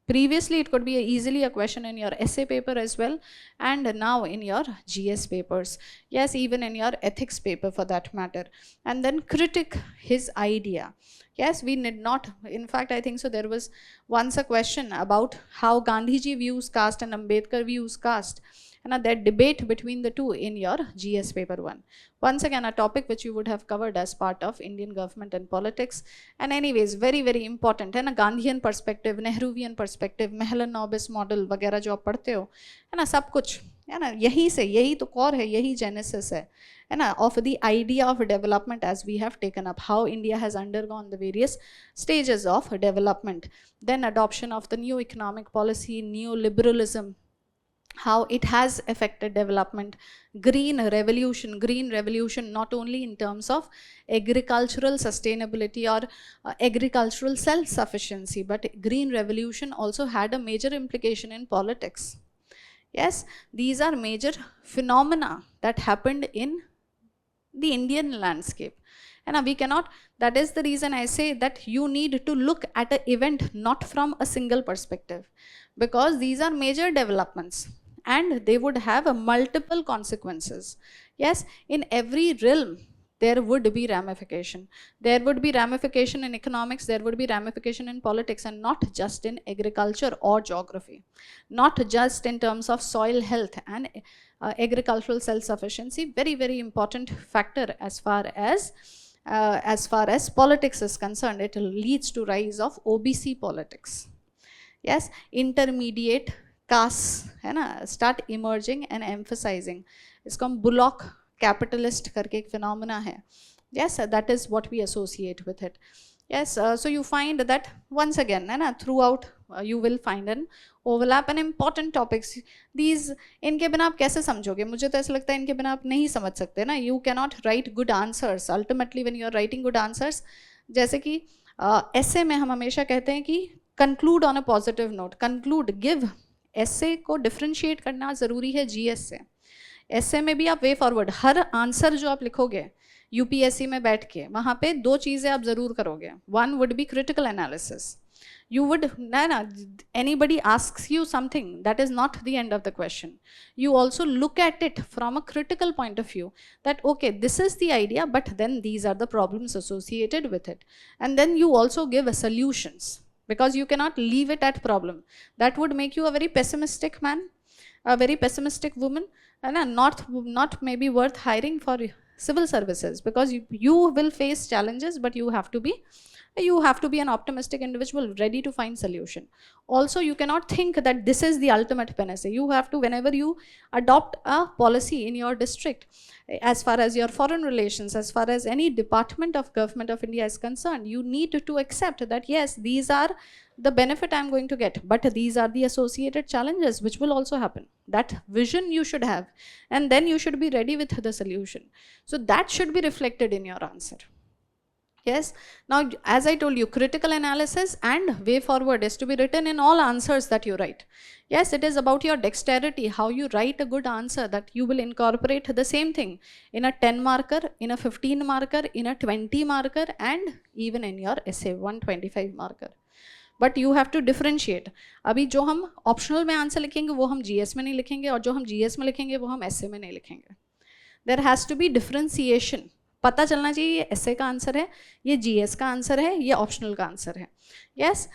previously it could be easily a question in your essay paper as well, and now in your GS papers. Yes, even in your ethics paper for that matter. And then critique his idea. Yes, we need not, in fact I think so there was once a question about how Gandhiji views caste and Ambedkar views caste, and that debate between the two in your GS paper 1. Once again a topic which you would have covered as part of Indian government and politics, and anyways very very important है ना. Gandhian perspective, Nehruvian perspective, Mahalanobis model वगैरह जो आप पढ़ते हो है ना, सब कुछ है ना यही से, यही तो core है, यही genesis है ना, of the idea of development as we have taken up, how India has undergone the various stages of development, then adoption of the new economic policy, neoliberalism, how it has affected development, green revolution not only in terms of agricultural sustainability or agricultural self-sufficiency, but green revolution also had a major implication in politics. Yes, these are major phenomena that happened in the Indian landscape. And we cannot, that is the reason I say that you need to look at an event not from a single perspective, because these are major developments and they would have multiple consequences. Yes, in every realm there would be ramification. There would be ramification in economics, there would be ramification in politics, and not just in agriculture or geography. Not just in terms of soil health and agricultural self-sufficiency, very, very important factor as far as politics is concerned. It leads to rise of OBC politics. Yes, intermediate castes है ना start emerging and emphasizing. इसको हम Bullock capitalist करके एक phenomena है. Yes, that is what we associate with it. Yes, so you find that once again है ना throughout you will find an overlap and important topics. These इनके बिना आप कैसे समझोगे? मुझे तो ऐसा लगता है इनके बिना आप नहीं समझ सकते ना. You cannot write good answers. Ultimately when you are writing good answers, जैसे कि essay में हम हमेशा कहते हैं कि conclude on a positive note. Conclude, give. essay को differentiate करना ज़रूरी है GS से. essay में भी आप way forward, हर आंसर जो आप लिखोगे UPSC में बैठ के, वहाँ पे दो चीज़ें आप ज़रूर करोगे. One would be critical analysis. You would, anybody asks you something, that is not the end of the question. You also look at it from a critical point of view, that okay, this is the idea, but then these are the problems associated with it. And then you also give solutions, because you cannot leave it at problem. That would make you a very pessimistic man, a very pessimistic woman, and not maybe worth hiring for civil services, because you will face challenges, but you have to be You have to be an optimistic individual, ready to find solution. Also, you cannot think that this is the ultimate panacea. You have to, whenever you adopt a policy in your district, as far as your foreign relations, as far as any department of government of India is concerned, you need to accept that yes, these are the benefit I'm going to get, but these are the associated challenges which will also happen. That vision you should have, and then you should be ready with the solution. So that should be reflected in your answer. Yes. Now, as I told you, critical analysis and way forward is to be written in all answers that you write. Yes, it is about your dexterity, how you write a good answer, that you will incorporate the same thing in a 10 marker, in a 15 marker, in a 20 marker, and even in your essay 125 marker. But you have to differentiate. अभी जो हम optional में answer लिखेंगे वो हम GS में नहीं लिखेंगे, और जो हम जीएस में लिखेंगे वो हम एसए में नहीं लिखेंगे. There has to be differentiation. पता चलना चाहिए ये एसए का आंसर है, ये जीएस का आंसर है, ये ऑप्शनल का आंसर है. Yes,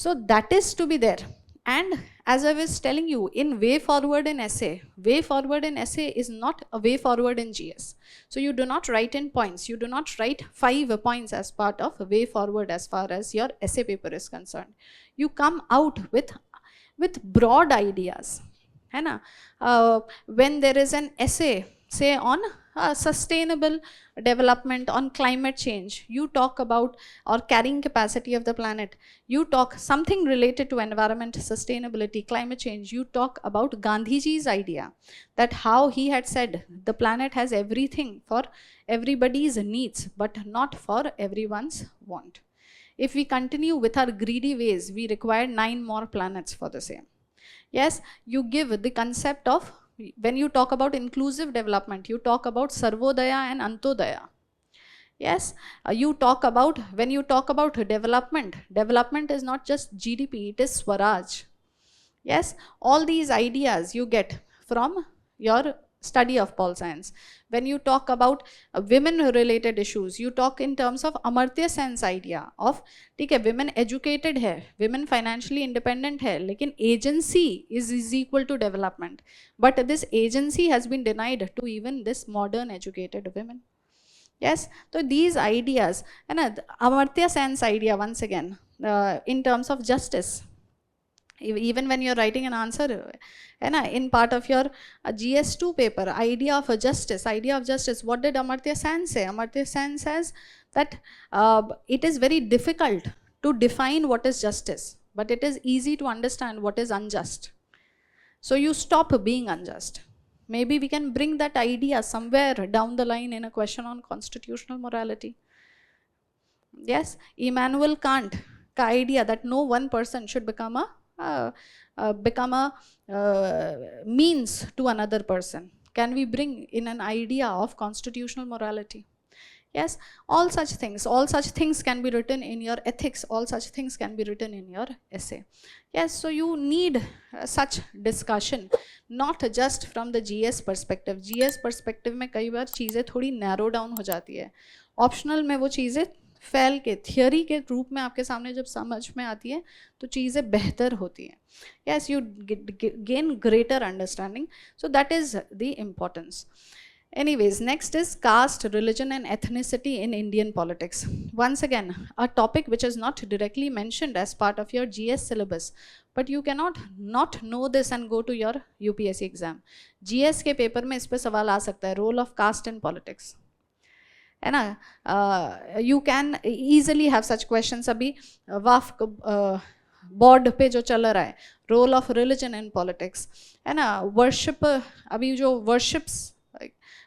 so that is to be there. And as I was telling you, in way forward in essay is not a way forward in GS. So you do not write in points. You do not write 5 points as part of way forward as far as your essay paper is concerned. You come out with broad ideas. है ना? When there is an essay, say on sustainable development, on climate change, you talk about or carrying capacity of the planet, you talk something related to environment, sustainability, climate change, you talk about Gandhiji's idea that how he had said the planet has everything for everybody's needs but not for everyone's want. If we continue with our greedy ways, we require 9 more planets for the same. Yes, you give the concept of, when you talk about inclusive development, you talk about Sarvodaya and Antodaya. Yes, you talk about, when you talk about development is not just GDP, it is Swaraj. Yes, all these ideas you get from your study of pol science. When you talk about women related issues, you talk in terms of Amartya Sen's idea of, ठीक है, women educated है, women financially independent है, लेकिन agency is equal to development. But this agency has been denied to even this modern educated women. Yes, so these ideas, and Amartya Sen's idea once again, in terms of justice. Even when you're writing an answer, in part of your GS2 paper, idea of justice, what did Amartya Sen say? Amartya Sen says that it is very difficult to define what is justice, but it is easy to understand what is unjust. So you stop being unjust. Maybe we can bring that idea somewhere down the line in a question on constitutional morality. Yes, Immanuel Kant ka idea that no one person should become a means to another person. Can we bring in an idea of constitutional morality? Yes, all such things can be written in your ethics, all such things can be written in your essay. Yes, so you need such discussion, not just from the GS perspective. GS perspective में कई बार चीज़ें थोड़ी narrow down हो जाती है. Optional में वो चीज़ें फैल के थियोरी के रूप में आपके सामने जब समझ में आती है तो चीज़ें बेहतर होती हैं. Yes, you gain greater understanding. So that is the importance. Anyways, next is caste, religion and ethnicity in Indian politics. Once again, a topic which is not directly mentioned as part of your GS syllabus, but you cannot not know this and go to your UPSC exam. GS के paper में इस पर सवाल आ सकता है, role of caste in politics. है ना, you can easily have such questions. अभी वाफ बोर्ड पे जो चल रहा है, role of religion in politics, है ना, वर्शिप, अभी जो worships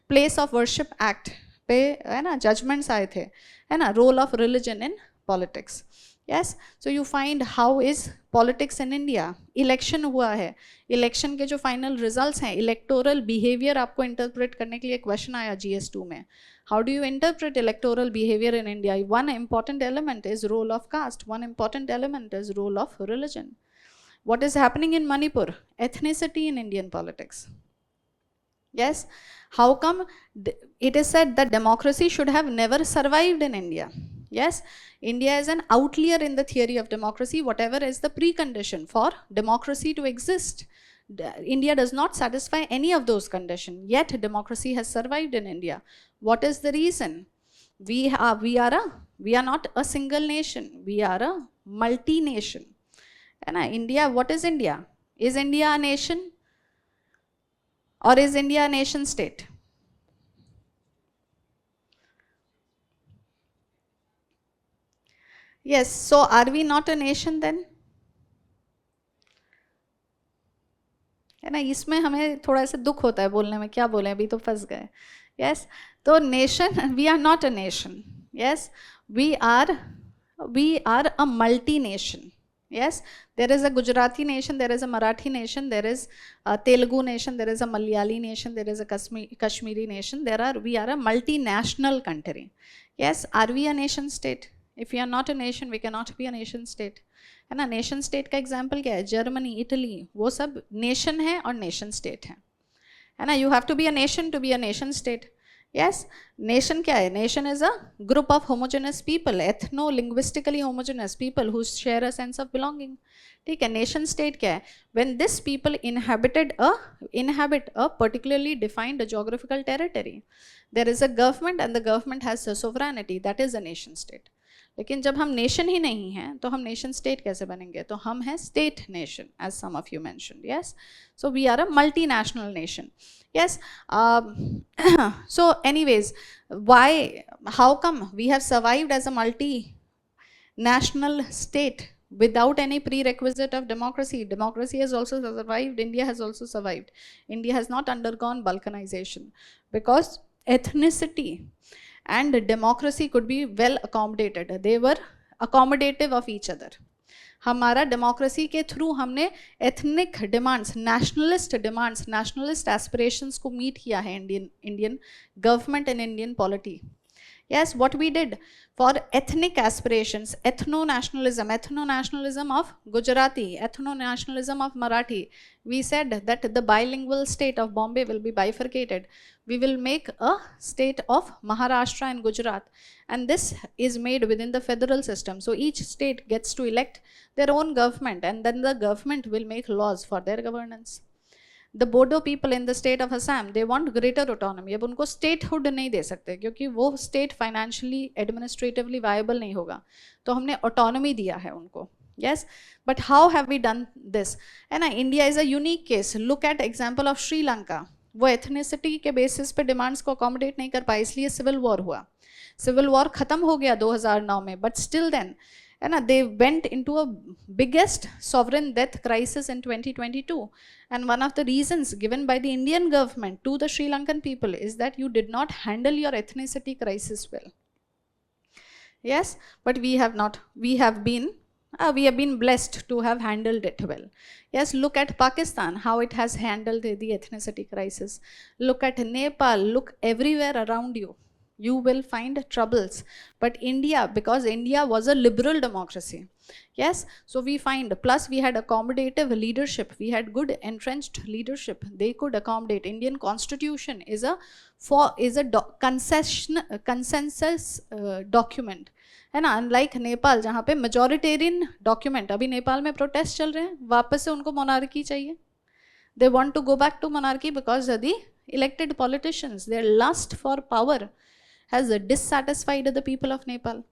place of worship act पे, है ना, जजमेंट्स आए थे, है ना, role of religion in politics. Yes, so you find how is politics in India. Election हुआ है, इलेक्शन के जो फाइनल रिजल्ट्स हैं, इलेक्टोरल बिहेवियर आपको इंटरप्रेट करने के लिए क्वेश्चन आया GS2 में. How do you interpret electoral behavior in India? One important element is role of caste. One important element is role of religion. What is happening in Manipur? Ethnicity in Indian politics. Yes. How come it is said that democracy should have never survived in India? Yes. India is an outlier in the theory of democracy, whatever is the precondition for democracy to exist. India does not satisfy any of those conditions, yet democracy has survived in India. What is the reason? We are a we are not a single nation, we are a multi nation, है ना. India, what is India? Is India a nation or is India a nation state? Yes, so are we not a nation then? है ना, इसमें हमें थोड़ा सा दुख होता है बोलने में, क्या बोले, अभी तो फंस गए. यस, तो nation, we are not a nation. Yes, we are a multi nation. Yes, there is a Gujarati nation, there is a Marathi nation, there is a Telugu nation, there is a Malayali nation, there is a Kashmiri nation. We are a multinational country. Yes, are we a nation state? If we are not a nation, we cannot be a nation state. है ना. Nation state का example क्या है? Germany, Italy, वो सब nation है और nation state है ना. You have to be a nation to be a nation state. Yes, nation क्या है? Nation is a group of homogeneous people, ethno linguistically homogeneous people who share a sense of belonging. ठीक है. Nation state क्या है? When this people inhabit a particularly defined geographical territory, there is a government and the government has sovereignty, that is a nation state. लेकिन जब हम nation ही नहीं हैं तो हम नेशन स्टेट कैसे बनेंगे? तो हम हैं state nation, as some of you mentioned. Yes, so we are a multinational nation. Yes, so anyways, how come we have survived as a multinational state without any prerequisite of democracy? Democracy has also survived, India has also survived. India has not undergone balkanization because ethnicity and democracy could be well accommodated. They were accommodative of each other. हमारा democracy के through हमने ethnic demands, nationalist aspirations को meet किया है Indian government and Indian polity. Yes, what we did for ethnic aspirations, ethno-nationalism of Gujarati, ethno-nationalism of Marathi, we said that the bilingual state of Bombay will be bifurcated. We will make a state of Maharashtra and Gujarat, and this is made within the federal system. So each state gets to elect their own government, and then the government will make laws for their governance. The Bodo people in the state of Assam, they want greater autonomy. अब उनको statehood नहीं दे सकते क्योंकि वो state financially, administratively viable नहीं होगा, तो हमने autonomy दिया है उनको. Yes, but how have we done this? है ना, India is a unique case. Look at example of Sri Lanka. वो ethnicity के basis पे demands को accommodate नहीं कर पाए, इसलिए civil war हुआ. Civil war खत्म हो गया 2009 में, but still then, है ना, they went into a biggest sovereign death crisis in 2022, and one of the reasons given by the Indian government to the Sri Lankan people is that you did not handle your ethnicity crisis well. Yes, but we have not. We have been blessed to have handled it well. Yes, look at Pakistan, how it has handled the ethnicity crisis. Look at Nepal, look everywhere around you. You will find troubles. But India, because India was a liberal democracy, yes, so we find, plus we had accommodative leadership, we had good entrenched leadership, they could accommodate. Indian constitution is a consensus document, है ना, unlike Nepal जहाँ पे majoritarian document. अभी नेपाल में protest चल रहे हैं, वापस से उनको मोनार्की चाहिए. They want to go back to monarchy because the elected politicians, their lust for power has dissatisfied the people of Nepal.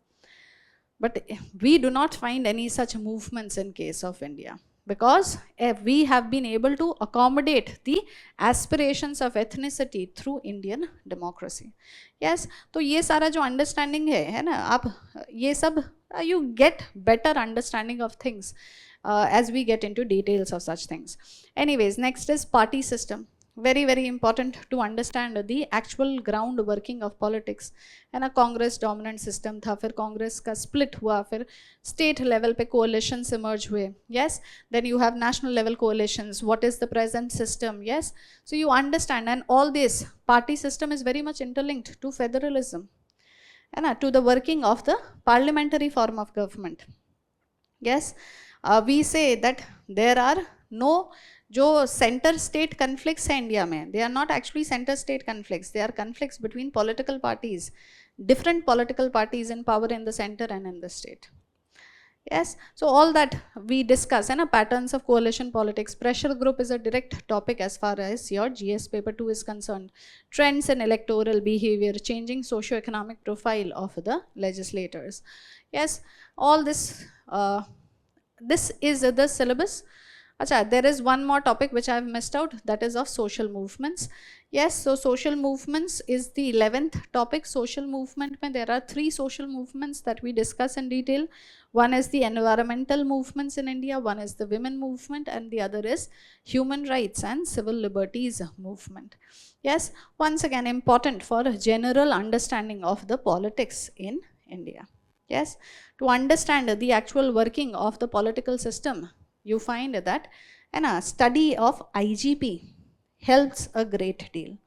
But we do not find any such movements in case of India because we have been able to accommodate the aspirations of ethnicity through Indian democracy. Yes, तो ये सारा जो understanding है ना, आप ये सब you get better understanding of things as we get into details of such things. Anyways, next is party system. Very, very important to understand the actual ground working of politics. And a Congress dominant system था, फिर Congress का split हुआ, फिर state level पे coalitions emerge हुए. Yes, then you have national level coalitions. What is the present system? Yes, so you understand, and all this party system is very much interlinked to federalism and to the working of the parliamentary form of government. Yes, we say that there are no जो centre state conflicts हैं India में, they are not actually centre state conflicts, they are conflicts between political parties, different political parties in power in the centre and in the state. Yes, so all that we discuss, and patterns of coalition politics. Pressure group is a direct topic as far as your GS paper 2 is concerned. Trends in electoral behavior, changing socio-economic profile of the legislators. Yes, all this, this is the syllabus. Acha, there is one more topic which I have missed out, that is of social movements. Yes, so social movements is the 11th topic. Social movement, mein there are 3 social movements that we discuss in detail. One is the environmental movements in India, one is the women movement, and the other is human rights and civil liberties movement. Yes, once again important for general understanding of the politics in India. Yes, to understand the actual working of the political system, you find that a study of IGP helps a great deal.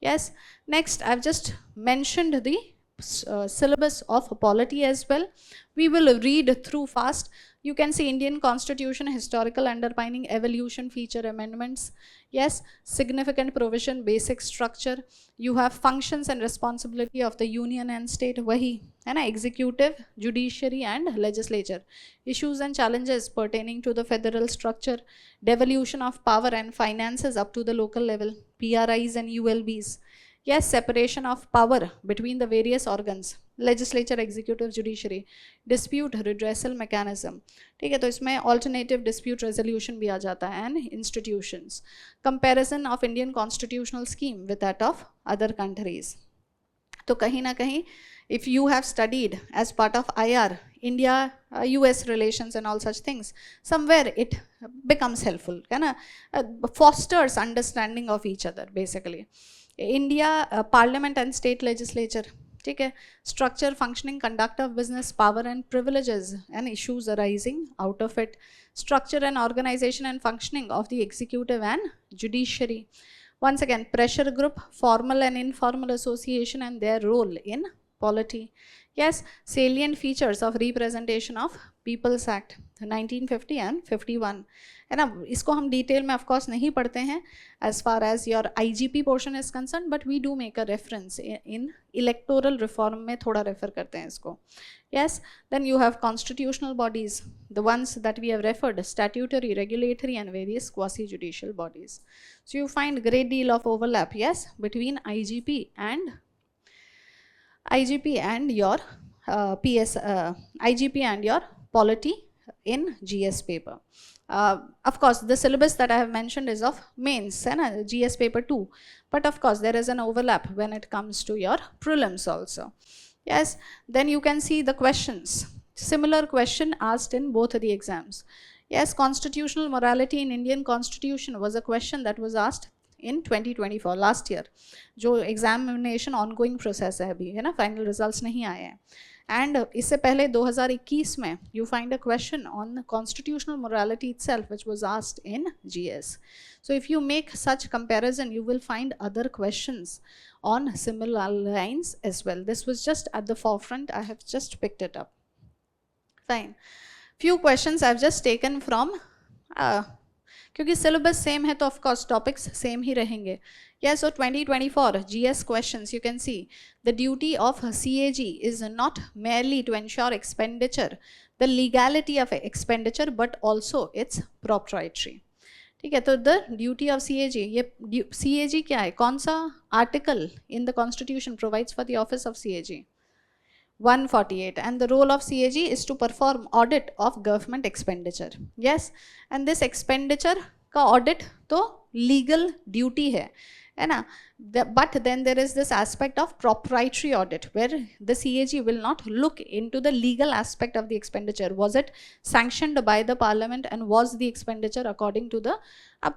Yes, next I've just mentioned the syllabus of polity as well. We will read through fast. You can see Indian Constitution, historical underpinning, evolution, feature amendments. Yes, significant provision, basic structure. You have functions and responsibility of the union and state, wahi है ना, executive, judiciary and legislature. Issues and challenges pertaining to the federal structure, devolution of power and finances up to the local level, PRIs and ULBs. Yes, separation of power between the various organs, legislature, executive, judiciary, dispute redressal mechanism. ठीक है, तो इसमें alternative dispute resolution भी आ जाता है, and institutions. Comparison of Indian constitutional scheme with that of other countries. तो कहीं ना कहीं, if you have studied as part of IR, India, US relations and all such things, somewhere it becomes helpful, है ना, fosters understanding of each other basically. India, parliament and state legislature, ठीक है, structure, functioning, conduct of business, power and privileges and issues arising out of it, structure and organization and functioning of the executive and judiciary. Once again, pressure group, formal and informal association and their role in polity. Yes, salient features of representation of People's Act 1950 and 51. है ना, इसको हम detail में of course नहीं पढ़ते हैं as far as your IGP portion is concerned, but we do make a reference in electoral reform में थोड़ा रेफर करते हैं इसको. Yes, then you have constitutional bodies, the ones that we have referred, statutory, regulatory and various quasi-judicial bodies. So you find great deal of overlap, yes, between IGP and your IGP and your polity in GS paper. Of course, the syllabus that I have mentioned is of mains and GS paper 2, but of course there is an overlap when it comes to your prelims also. Yes, then you can see the questions. Similar question asked in both of the exams. Yes, constitutional morality in Indian Constitution was a question that was asked in 2024, last year. जो examination ongoing process है अभी, है ना, final results नहीं आए हैं. And इससे पहले 2021 में you find a question on constitutional morality itself which was asked in GS. So if you make such comparison, you will find other questions on similar lines as well. This was just at the forefront, I have just picked it up. Fine. Few questions I've just taken from क्योंकि syllabus same है तो of course topics same ही रहेंगे. Yes, so 2024 GS questions, you can see the duty of CAG is not merely to ensure expenditure, the legality of expenditure, but also its proprietary. ठीक है, तो the duty of CAG, ये CAG क्या है, कौन सा article in the constitution provides for the office of CAG? 148, and the role of CAG is to perform audit of government expenditure. Yes, and this expenditure का audit तो legal duty है ना, but then there is this aspect of proprietary audit where the CAG will not look into the legal aspect of the expenditure. Was it sanctioned by the parliament and was the expenditure according to the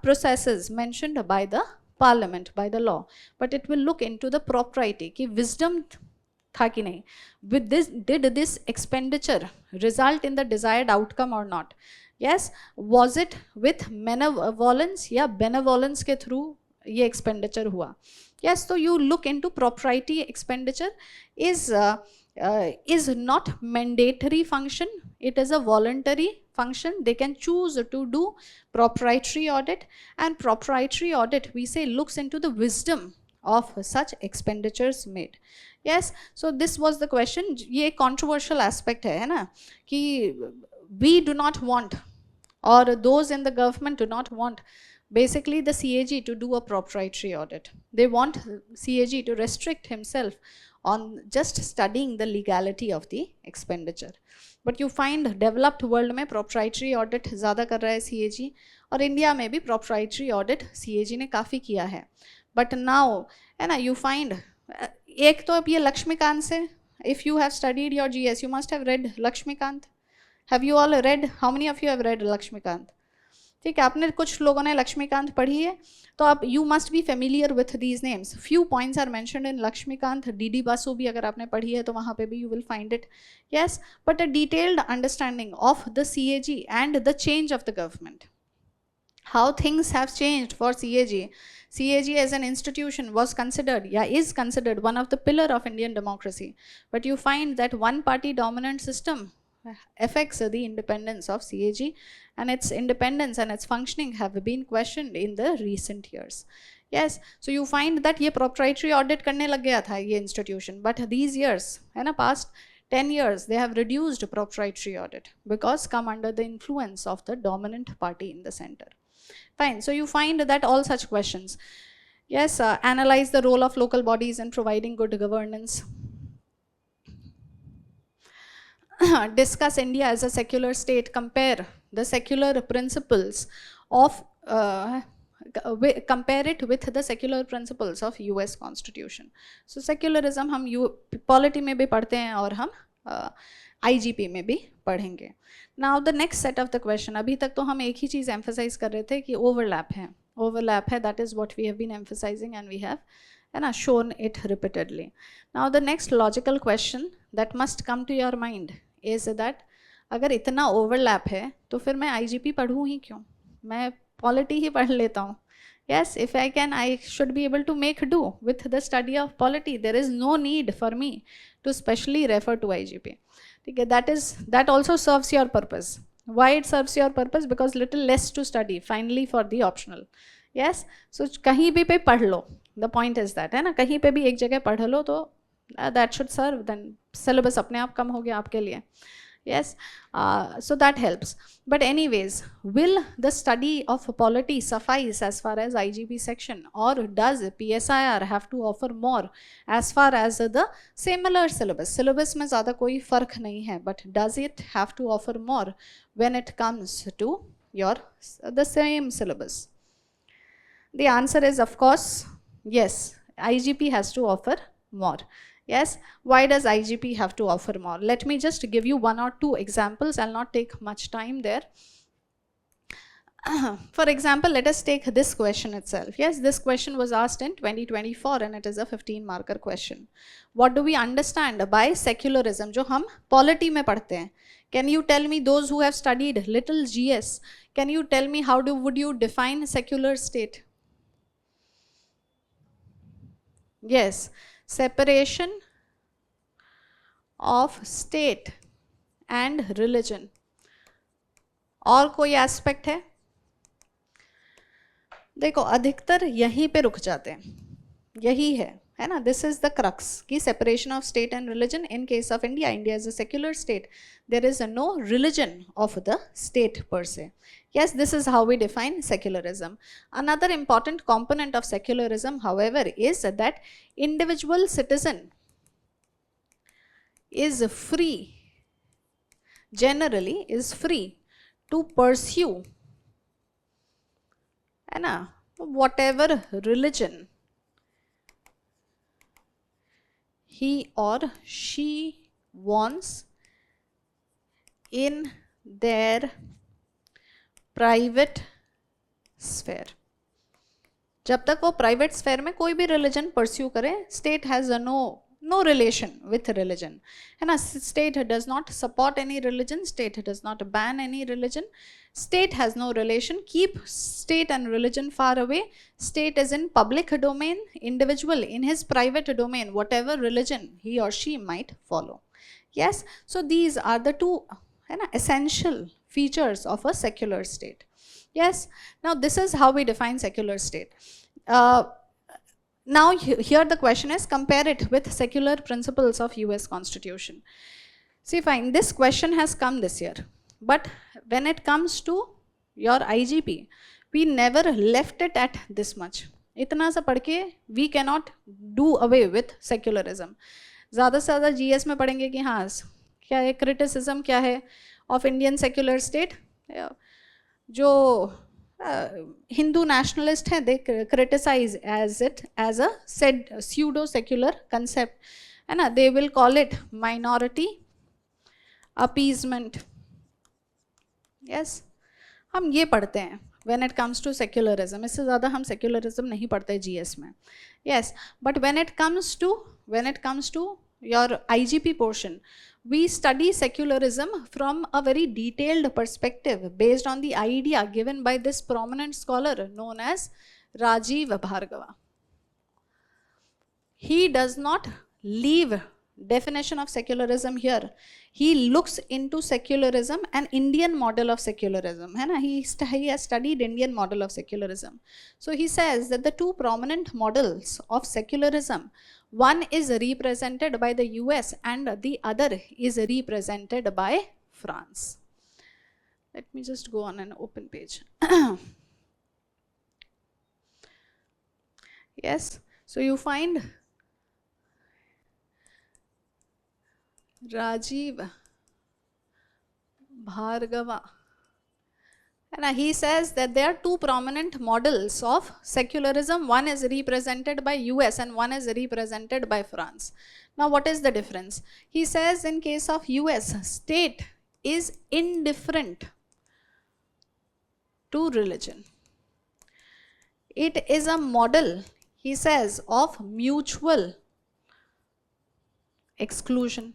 processes mentioned by the parliament, by the law, but it will look into the propriety कि wisdom था कि नहीं, with this, did this expenditure result in the desired outcome or not? Yes, was it with malevolence या benevolence के through ये expenditure हुआ? Yes, so you look into propriety. Expenditure is not mandatory function, it is a voluntary function. They can choose to do proprietary audit, and proprietary audit we say looks into the wisdom of such expenditures made. Yes, so this was the question. ये controversial aspect है ना, कि we do not want, or those in the government do not want, basically the CAG to do a proprietary audit. They want CAG to restrict himself on just studying the legality of the expenditure. But you find developed world में proprietary audit ज़्यादा कर रहा है CAG, और India में भी proprietary audit CAG ने काफ़ी किया है. But now है ना, you find एक तो अब ये लक्ष्मीकांत से, if you have studied your GS, you must have read Laxmikant. Have you all read? How many of you have read Laxmikant? ठीक है, आपने कुछ लोगों ने लक्ष्मीकांत पढ़ी है, तो आप you must be familiar with these names. Few points are mentioned in Laxmikanth. D Basu भी अगर आपने पढ़ी है तो वहाँ पे भी you will find it. Yes, but a detailed understanding of the CAG and the change of the government, how things have changed for CAG. CAG as an institution was considered, is considered one of the pillar of Indian democracy, but you find that one party dominant system affects the independence of CAG, and its independence and its functioning have been questioned in the recent years. Yes, so you find that ये proprietary audit करने लग गया था ये institution, but these years, है ना, past 10 years, they have reduced proprietary audit because come under the influence of the dominant party in the center. Fine, so you find that all such questions. Yes, analyze the role of local bodies in providing good governance. Discuss India as a secular state, compare the secular principles of, compare it with the secular principles of US Constitution. So secularism हम polity में भी पढ़ते हैं और हम IGP में भी पढ़ेंगे. Now the next set of the question, अभी तक तो हम एक ही चीज़ emphasize कर रहे थे कि overlap है, that is what we have been emphasizing and we have shown it repeatedly. Now the next logical question that must come to your mind is that अगर इतना overlap है तो फिर मैं IGP पढ़ूँ ही क्यों, मैं polity ही पढ़ लेता हूँ. Yes, if I can, I should be able to make do with the study of polity. There is no need for me to specially refer to IGP. Okay, that also serves your purpose. Why it serves your purpose? Because little less to study finally for the optional. Yes, so कहीं भी पे पढ़ लो. The point is that, है ना, कहीं पे भी एक जगह पढ़ लो तो that should serve. Then syllabus अपने आप कम हो गया आपके लिए. Yes, so that helps. But anyways, will the study of polity suffice as far as IGP section, or does PSIR have to offer more as far as the similar syllabus? Syllabus में ज़्यादा कोई फ़र्क नहीं है, but does it have to offer more when it comes to the same syllabus? The answer is, of course, yes. IGP has to offer more. Yes, why does IGP have to offer more? Let me just give you one or two examples. I'll not take much time there. For example, let us take this question itself. Yes, this question was asked in 2024 and it is a 15-marker question. What do we understand by secularism? जो हम polity में पढ़ते हैं. Can you tell me, those who have studied little GS, can you tell me how would you define secular state? Yes, separation of state and religion. और कोई aspect है? देखो, अधिकतर यहीं पे रुक जाते हैं, यही है ना. दिस इज द क्रक्स की separation of state and religion. In case of India, India is a secular state. There is no religion of the state per se. Yes, this is how we define secularism. Another important component of secularism, however, is that individual citizen is free, generally is free to pursue, है ना, whatever religion he or she wants in their private sphere. जब तक वो private sphere में कोई भी religion pursue करे, state has no relation with religion, है ना. State does not support any religion, state does not ban any religion, state has no relation. Keep state and religion far away. State is in public domain, individual in his private domain, whatever religion he or she might follow. Yes, so these are the two, है ना, essential features of a secular state. Yes, now this is how we define secular state. Now here the question is, compare it with secular principles of US Constitution. See, fine, this question has come this year. but when it comes to your IGP, we never left it at this much. इतना सा पढ़ के we cannot do away with secularism. ज़्यादा से ज़्यादा GS में पढ़ेंगे कि हाँ क्या है criticism, क्या है of Indian secular state. जो हिंदू nationalist हैं, they criticize as it as a said pseudo secular concept, है ना. They will call it minority appeasement. Yes, हम ये पढ़ते हैं when it comes to secularism. इससे ज़्यादा हम secularism नहीं पढ़ते GS में. Yes, but when it comes to your IGP portion, we study secularism from a very detailed perspective based on the idea given by this prominent scholar known as Rajiv Bhargava. He does not leave definition of secularism here. He looks into secularism, an Indian model of secularism. He has studied Indian model of secularism. So he says that the two prominent models of secularism, one is represented by the US and the other is represented by France. Let me just go on an open page. Yes, so you find Rajiv Bhargava, and he says that there are two prominent models of secularism. One is represented by US and one is represented by France. Now what is the difference? He says in case of US, state is indifferent to religion. It is a model, he says, of mutual exclusion.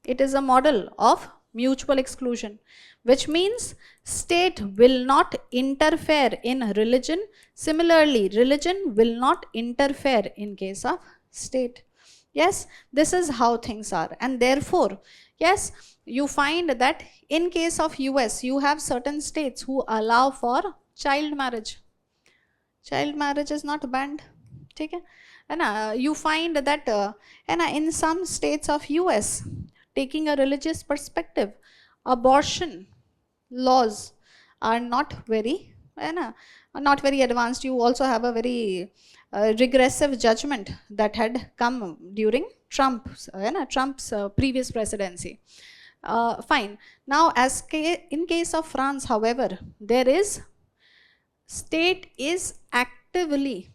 It is a model of mutual exclusion, which means state will not interfere in religion. Similarly, religion will not interfere in case of state. Yes, this is how things are. And therefore, yes, you find that in case of US, you have certain states who allow for child marriage. Child marriage is not banned. Okay? And you find that in some states of US, taking a religious perspective, abortion laws are not very advanced. You also have a very regressive judgment that had come during Trump's previous presidency. Fine. Now, in case of France, however, there is state is actively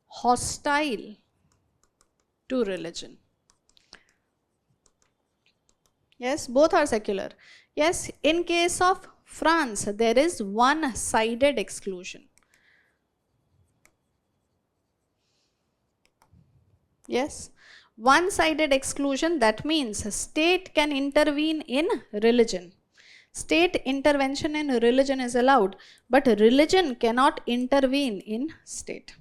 hostile to religion. Yes, both are secular. Yes, in case of France, there is one-sided exclusion. Yes, one-sided exclusion, that means state can intervene in religion. State intervention in religion is allowed, but religion cannot intervene in state.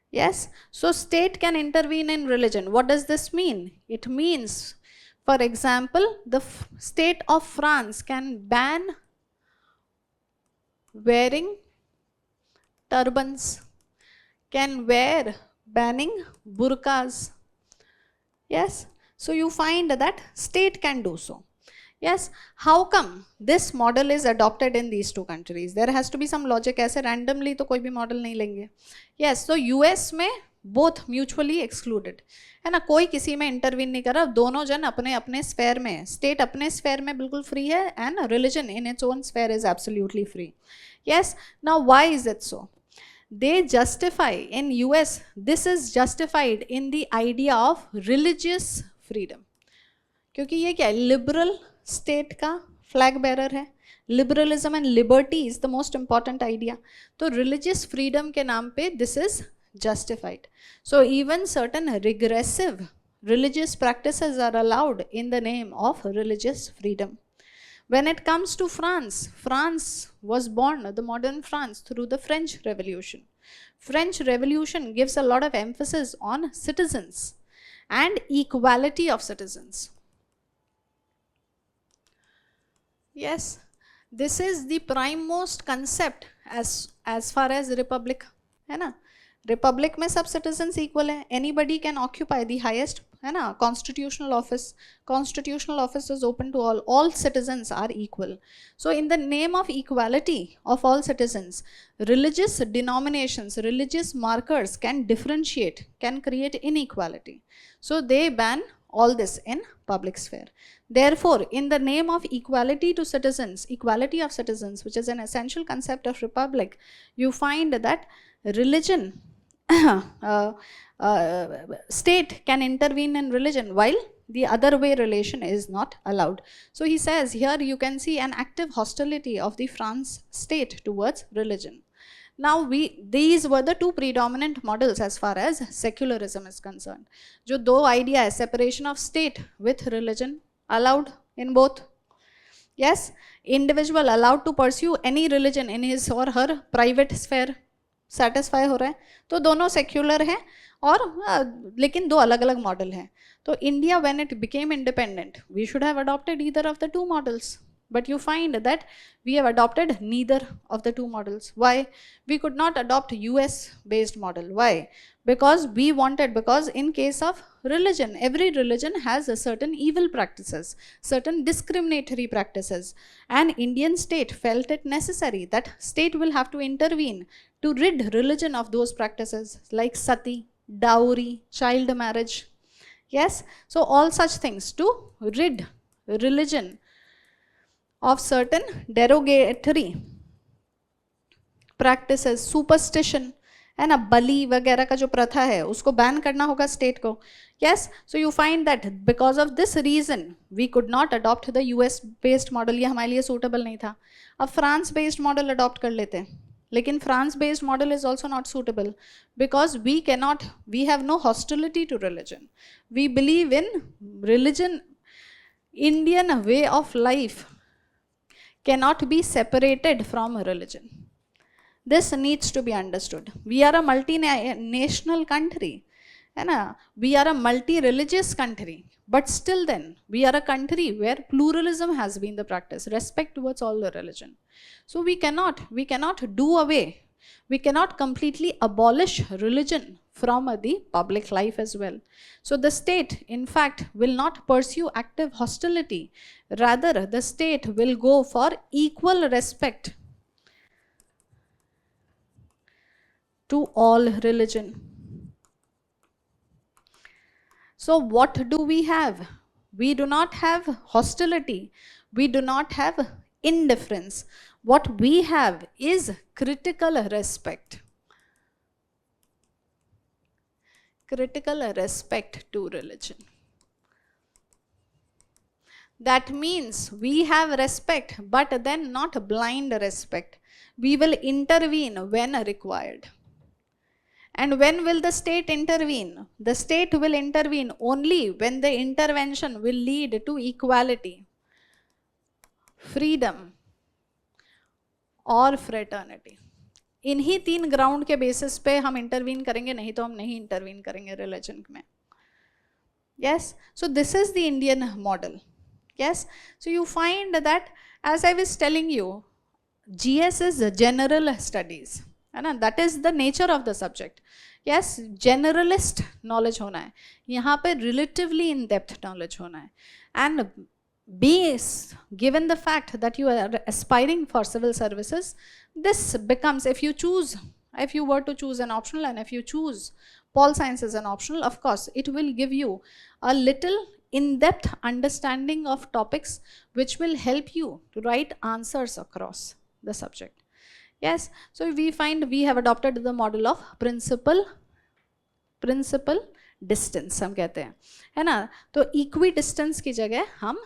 Yes, so state can intervene in religion. What does this mean? It means, for example, the state of France can ban wearing turbans, banning burqas. Yes, so you find that state can do so. Yes, how come this model is adopted in these two countries? There has to be some logic. ऐसे randomly तो कोई भी model नहीं लेंगे. Yes, so US में both mutually excluded, है ना, कोई किसी में intervene नहीं कर रहा, दोनों जन अपने अपने sphere में, state अपने sphere में बिल्कुल free है, and religion in its own sphere is absolutely free. Yes, now why is it so? They justify in US, this is justified in the idea of religious freedom. क्योंकि ये क्या है, liberal state का flag bearer है, liberalism and liberty is the most important idea. तो religious freedom के नाम पे this is justified. So even certain regressive religious practices are allowed in the name of religious freedom. When it comes to France, France was born, the modern France, through the French Revolution. French Revolution gives a lot of emphasis on citizens and equality of citizens. Yes, this is the primemost concept as far as republic, है ना. Republic में सब citizens equal है. Anybody can occupy the highest है ना, constitutional office is open to all citizens are equal. So in the name of equality of all citizens, religious denominations, religious markers can differentiate, can create inequality. So they ban all this in public sphere. Therefore, in the name of equality to citizens, equality of citizens, which is an essential concept of republic, you find that religion, state can intervene in religion, while the other way relation is not allowed. So he says here you can see an active hostility of the France state towards religion. Now these were the two predominant models as far as secularism is concerned. जो दो idea है, separation of state with religion allowed in both. Yes, individual allowed to pursue any religion in his or her private sphere. Satisfy हो रहा है, तो दोनों secular हैं और लेकिन दो अलग अलग मॉडल हैं. तो India when it became independent, we should have adopted either of the two models, but you find that we have adopted neither of the two models. Why? We could not adopt US based model. Why? Because in case of religion, every religion has a certain evil practices, certain discriminatory practices, and Indian state felt it necessary that state will have to intervene to rid religion of those practices like sati, dowry, child marriage. Yes, so all such things to rid religion of certain derogatory practices, superstition, है ना, बलि वगैरह का जो प्रथा है उसको ban करना होगा स्टेट को. Yes, so you find that because of this reason we could not adopt the US based model. ये हमारे लिए suitable नहीं था. अब France based model adopt कर लेते हैं, लेकिन France based model is also not suitable because we have no hostility to religion. We believe in religion. Indian way of life cannot be separated from religion. This needs to be understood. We are a multinational country, and we are a multi-religious country, but still then we are a country where pluralism has been the practice, respect towards all the religion. So we cannot do away, we cannot completely abolish religion from the public life as well. So the state in fact will not pursue active hostility, rather the state will go for equal respect to all religion. So what do we have? We do not have hostility, we do not have indifference. What we have is critical respect. Critical respect to religion. That means we have respect, but then not blind respect. We will intervene when required. And when will the state intervene? The state will intervene only when the intervention will lead to equality, freedom, और fraternity. इन्हीं तीन ground के basis पे हम intervene करेंगे, नहीं तो हम नहीं इंटरवीन करेंगे रिलीजन में. Yes, so this is the Indian model. Yes, so you find that as I was telling you, GS is general studies, and that is the nature of the subject. Yes, generalist knowledge होना है, यहाँ पे relatively in depth knowledge होना है, and given the fact that you are aspiring for civil services, this becomes, if you were to choose an optional, and if you choose Pol Science as an optional, of course it will give you a little in-depth understanding of topics which will help you to write answers across the subject. Yes, so we find we have adopted the model of principal distance हम कहते हैं, है ना. तो equidistance की जगह हम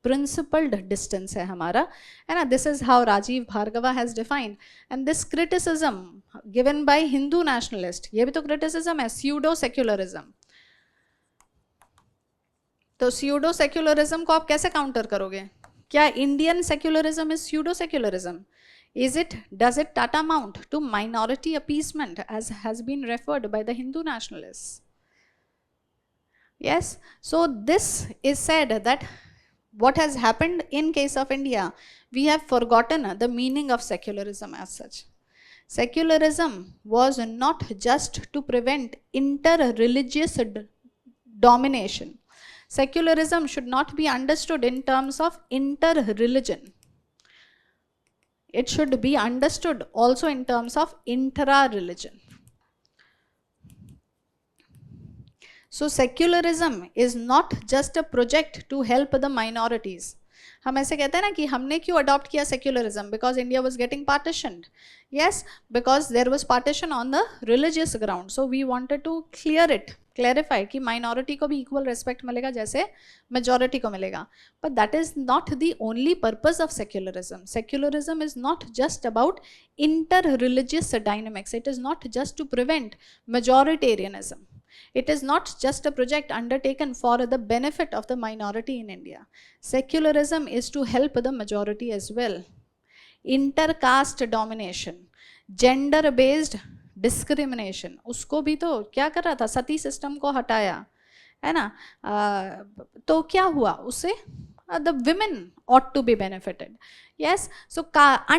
principled distance है हमारा, है ना. This is how Rajiv Bhargava has defined, and this criticism given by Hindu nationalist, ये भी तो criticism है, pseudo secularism. तो pseudo secularism को आप कैसे counter करोगे? क्या Indian secularism is pseudo secularism? Does it tantamount to minority appeasement as has been referred by the Hindu nationalists? Yes, so this is said that what has happened in case of India, we have forgotten the meaning of secularism as such. Secularism was not just to prevent inter-religious domination. Secularism should not be understood in terms of inter-religion. It should be understood also in terms of intra-religion. So secularism is not just a project to help the minorities. हम ऐसे कहते हैं ना कि हमने क्यों adopt किया secularism, because India was getting partitioned. Yes, because there was partition on the religious ground. So we wanted to clarify कि माइनॉरिटी को भी इक्वल रेस्पेक्ट मिलेगा जैसे मेजॉरिटी को मिलेगा. But that is not the only purpose of secularism. Secularism is not just about inter religious dynamics. It is not just to prevent majoritarianism. It is not just a project undertaken for the benefit of the minority in India. Secularism is to help the majority as well. Intercaste domination, gender-based discrimination, उसको भी तो क्या कर रहा था, सती system को हटाया है ना. तो क्या हुआ उससे, the women ought to be benefited. Yes, so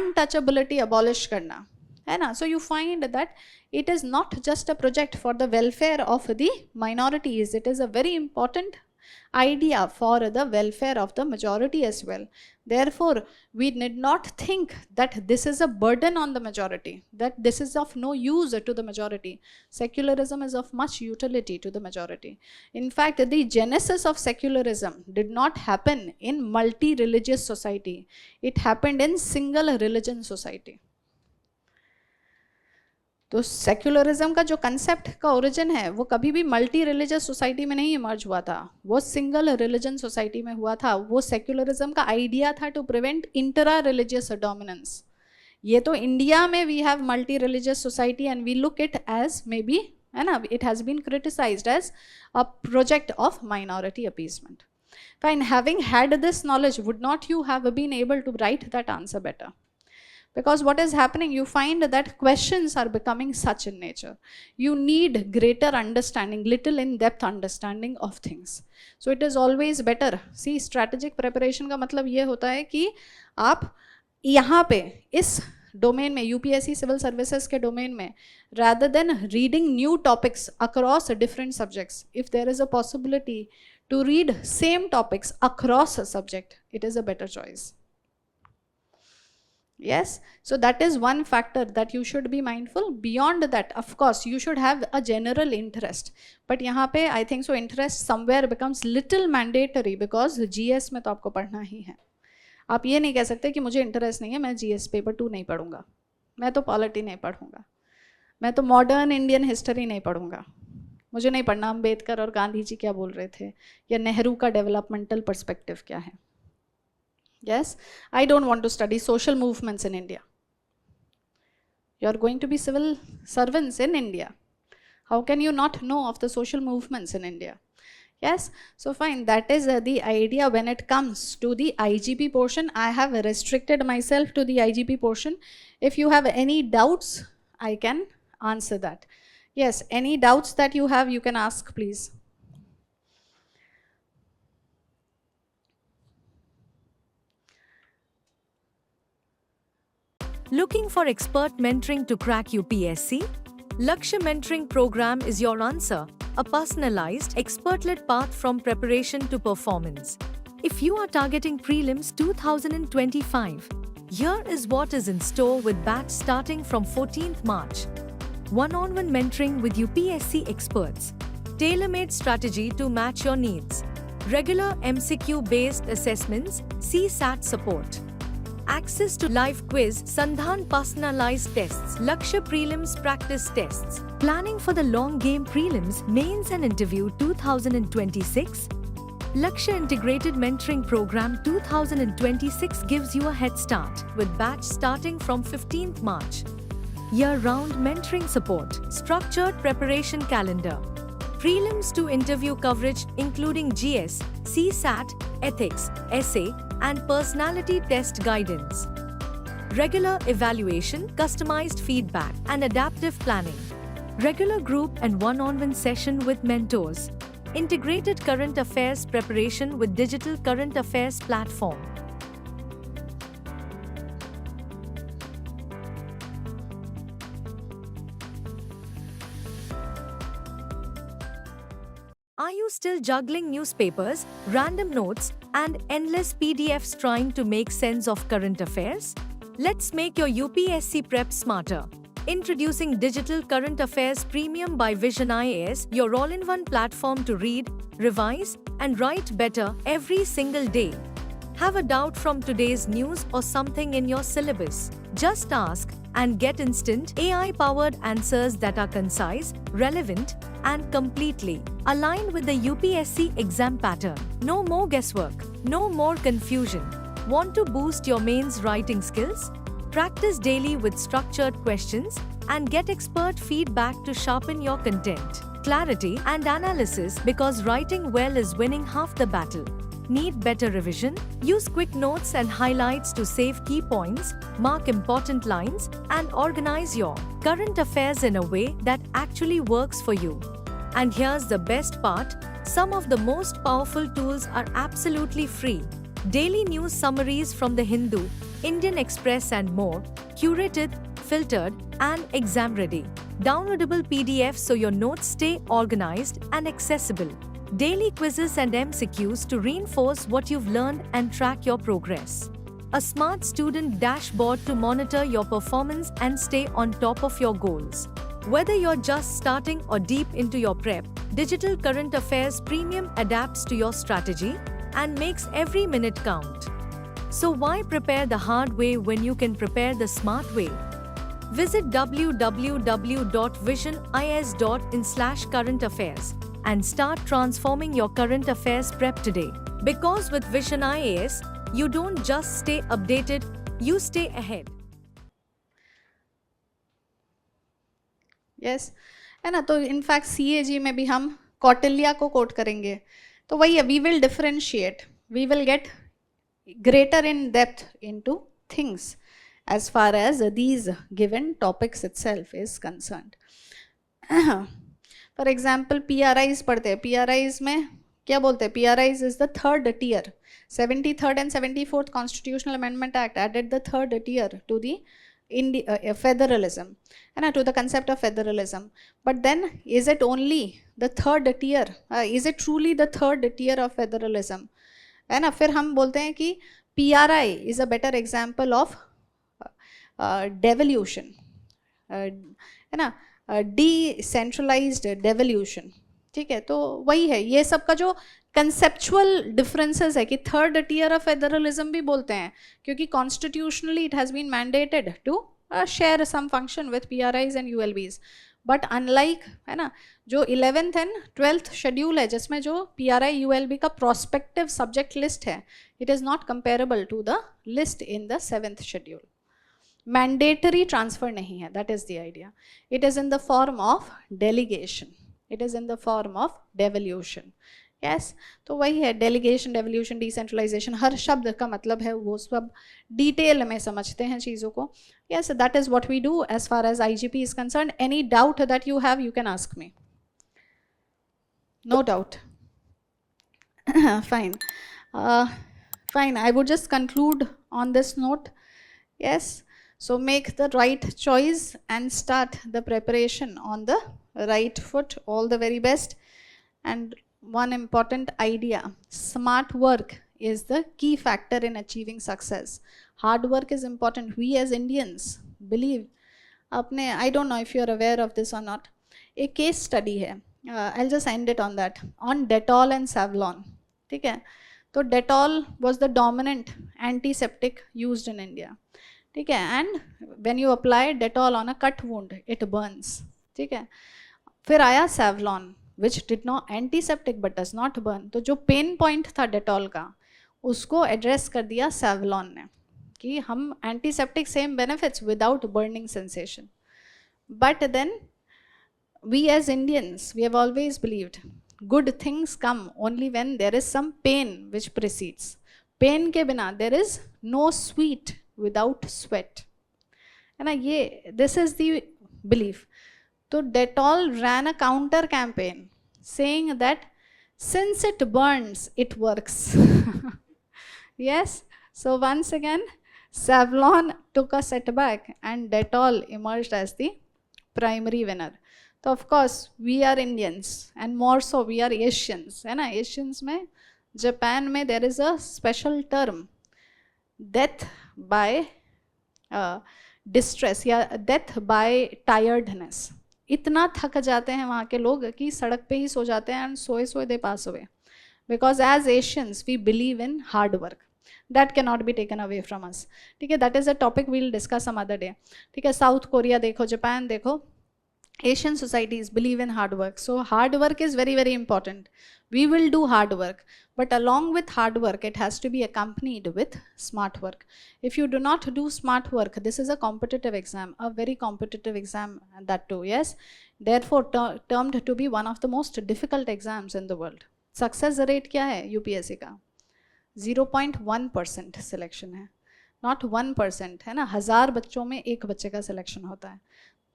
untouchability abolish करना है ना. So you find that it is not just a project for the welfare of the minorities. It is a very important idea for the welfare of the majority as well. Therefore, we need not think that this is a burden on the majority, that this is of no use to the majority. Secularism is of much utility to the majority. In fact, the genesis of secularism did not happen in multi-religious society. It happened in single religion society. तो secularism का जो concept का origin है वो कभी भी multi religious society में नहीं इमर्ज हुआ था, वो सिंगल रिलीजन सोसाइटी में हुआ था. वो सेक्युलरिज्म का आइडिया था to prevent intra religious dominance. ये तो इंडिया में we have multi religious society and we look it as may be, है ना, it has been criticised as a project of minority appeasement. Fine, having had this knowledge, would not you have been able to write that answer better? Because what is happening, you find that questions are becoming such in nature. You need greater understanding, little in-depth understanding of things. So it is always better. See, strategic preparation का मतलब ये होता है कि आप यहाँ पे इस डोमेन में, यूपीएससी सिविल सर्विसेज के डोमेन में, rather than reading new topics across different subjects, if there is a possibility to read same topics across a subject, it is a better choice. Yes, so that is one factor that you should be mindful. Beyond that, of course, you should have a general interest. But यहाँ पे I think so interest somewhere becomes little mandatory because GS में तो आपको पढ़ना ही है. आप ये नहीं कह सकते कि मुझे इंटरेस्ट नहीं है, मैं GS पेपर 2 नहीं पढ़ूंगा, मैं तो पॉलिटी नहीं पढ़ूंगा, मैं तो मॉडर्न इंडियन हिस्ट्री नहीं पढ़ूंगा, मुझे नहीं पढ़ना अम्बेडकर और गांधी जी क्या बोल रहे थे या नेहरू का डेवलपमेंटल पर्सपेक्टिव क्या है. Yes, I don't want to study social movements in India. You are going to be civil servants in India. How can you not know of the social movements in India? Yes, so fine, that is the idea when it comes to the IGP portion. I have restricted myself to the IGP portion. If you have any doubts, I can answer that. Yes, any doubts that you have, you can ask, please. Looking for expert mentoring to crack UPSC? Lakshya Mentoring Program is your answer, a personalized, expert-led path from preparation to performance. If you are targeting Prelims 2025, here is what is in store with batch starting from 14th March. One-on-one mentoring with UPSC experts. Tailor-made strategy to match your needs. Regular MCQ-based assessments, CSAT support. Access to live quiz, Sandhan personalized tests, Lakshya Prelims practice tests. Planning for the long game Prelims, Mains and Interview 2026? Lakshya Integrated Mentoring Program 2026 gives you a head start with batch starting from 15th March. Year-round mentoring support, structured preparation calendar. Prelims to interview coverage including GS, CSAT, ethics, essay, and personality test guidance. Regular evaluation, customized feedback, and adaptive planning. Regular group and one-on-one session with mentors. Integrated current affairs preparation with digital current affairs platform. Are you still juggling newspapers, random notes, and endless PDFs trying to make sense of current affairs? Let's make your UPSC prep smarter. Introducing Digital Current Affairs Premium by Vision IAS, your all-in-one platform to read, revise, and write better every single day. Have a doubt from today's news or something in your syllabus? Just ask and get instant AI-powered answers that are concise, relevant, and completely aligned with the UPSC exam pattern. No more guesswork, no more confusion. Want to boost your mains writing skills? Practice daily with structured questions and get expert feedback to sharpen your content, clarity, and analysis, because writing well is winning half the battle. Need better revision? Use quick notes and highlights to save key points, mark important lines, and organize your current affairs in a way that actually works for you. And here's the best part: some of the most powerful tools are absolutely free. Daily news summaries from The Hindu, Indian Express, and more, curated, filtered, and exam ready. Downloadable PDFs so your notes stay organized and accessible. Daily quizzes and MCQs to reinforce what you've learned and track your progress. A smart student dashboard to monitor your performance and stay on top of your goals. Whether you're just starting or deep into your prep, Digital Current Affairs Premium adapts to your strategy and makes every minute count. So why prepare the hard way when you can prepare the smart way? Visit www.visionis.in/current-affairs and start transforming your current affairs prep today. Because with Vision IAS, you don't just stay updated, you stay ahead. Yes है ना. तो in fact CAG में भी हम कौटिल्य को coat करेंगे. तो वही है, we will differentiate, we will get greater in depth into things as far as these given topics itself is concerned. For example, PRIs पढ़ते हैं. PRIs में क्या बोलते हैं? PRIs is the third tier. 73rd and 74th Constitutional Amendment Act added the third tier to the federalism, and to the concept of federalism. But then, is it only the third tier? Is it truly the third tier of federalism? है ना. फिर हम बोलते हैं कि PRI is a better example of devolution, है ना, decentralized devolution. ठीक है. तो वही है, ये सब का जो कंसेप्चुअल डिफरेंसेस है कि थर्ड टियर ऑफ फेडरलिज्म भी बोलते हैं क्योंकि constitutionally it has been mandated to share some function with PRIs and ULBs. But unlike, है ना, जो 11th एंड 12th शेड्यूल है जिसमें जो PRI ULB का प्रोस्पेक्टिव सब्जेक्ट लिस्ट है, it is not comparable to the list in the 7th schedule. Mandatory transfer नहीं है, that is the idea. It is in the form of delegation, it is in the form of devolution. Yes, तो वही है, delegation, devolution, decentralisation, हर शब्द का मतलब है, वो सब डिटेल में समझते हैं चीज़ों को. Yes, that is what we do as far as IGP is concern. Any doubt that you have, you can ask me. No doubt. Fine. Fine, I would just conclude on this note. Yes, so make the right choice and start the preparation on the right foot. All the very best. And one important idea: smart work is the key factor in achieving success. Hard work is important. We as Indians believe. अपने, I don't know if you are aware of this or not. एक case study है. I'll just end it on that. On Dettol and Savlon. ठीक है. तो Dettol was the dominant antiseptic used in India. ठीक है. And when you apply Dettol on a cut wound, it burns. ठीक है. फिर आया Savlon, which did not antiseptic but does not burn. तो जो पेन पॉइंट था डेटॉल का, उसको एड्रेस कर दिया Savlon ने कि हम antiseptic same benefits without burning sensation. But then we as Indians, we have always believed good things come only when there is some pain which precedes. Pain के बिना there is no sweet without sweat. है ना, ये this is the belief. तो Dettol ran a counter campaign saying that since it burns, it works. Yes, so once again, Savlon took a setback and Dettol emerged as the primary winner. तो of course we are Indians and more so we are Asians, है ना. Asians में Japan में there is a special term, death by distress या death by tiredness. इतना थक जाते हैं वहाँ के लोग कि सड़क पे ही सो जाते हैं, and so so they pass away. Because as Asians we believe in hard work. That can not be taken away from us. ठीक है, that is a topic we'll discuss some other day. ठीक है, South Korea देखो, Japan देखो, Asian societies believe in hard work. So hard work is very, very important. We will do hard work, but along with hard work, it has to be accompanied with smart work. If you do not do smart work, this is a competitive exam, a very competitive exam, and that too, yes. Therefore, termed to be one of the most difficult exams in the world. Success rate क्या है UPSC का? 0.1% selection है, not 1%, है ना. 1000 बच्चों में एक बच्चे का सिलेक्शन होता है.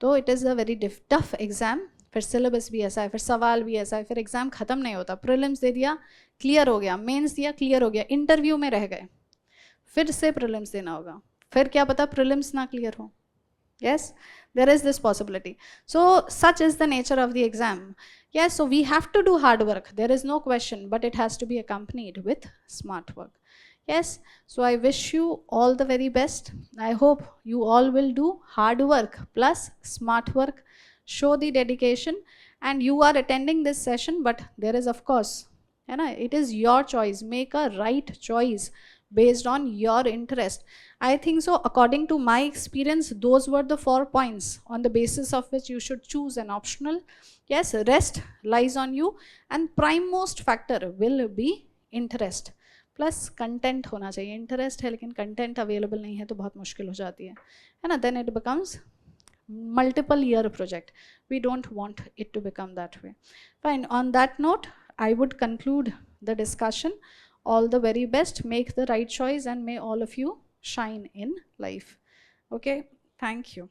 तो it is a very tough exam. फिर सिलेबस भी ऐसा है, फिर सवाल भी ऐसा है, फिर एग्ज़ाम ख़त्म नहीं होता. प्रीलिम्स दे दिया, क्लियर हो गया. मेंस दिया, क्लियर हो गया. इंटरव्यू में रह गए, फिर से प्रीलिम्स देना होगा. फिर क्या पता प्रीलिम्स ना क्लियर हो. Yes, there is this possibility. So such is the nature of the exam. Yes, so we have to do hard work, there is no question, but it has to be accompanied with smart work. Yes, so I wish you all the very best. I hope you all will do hard work plus smart work, show the dedication, and you are attending this session, but there is of course, you know, it is your choice. Make a right choice based on your interest. I think so, according to my experience, those were the 4 points on the basis of which you should choose an optional. Yes, rest lies on you, and prime most factor will be interest plus content होना चाहिए. Interest है लेकिन content available नहीं है तो बहुत मुश्किल हो जाती है ना. Then it becomes multiple year project. We don't want it to become that way. Fine, on that note, I would conclude the discussion. All the very best, make the right choice, and may all of you shine in life. Okay, thank you.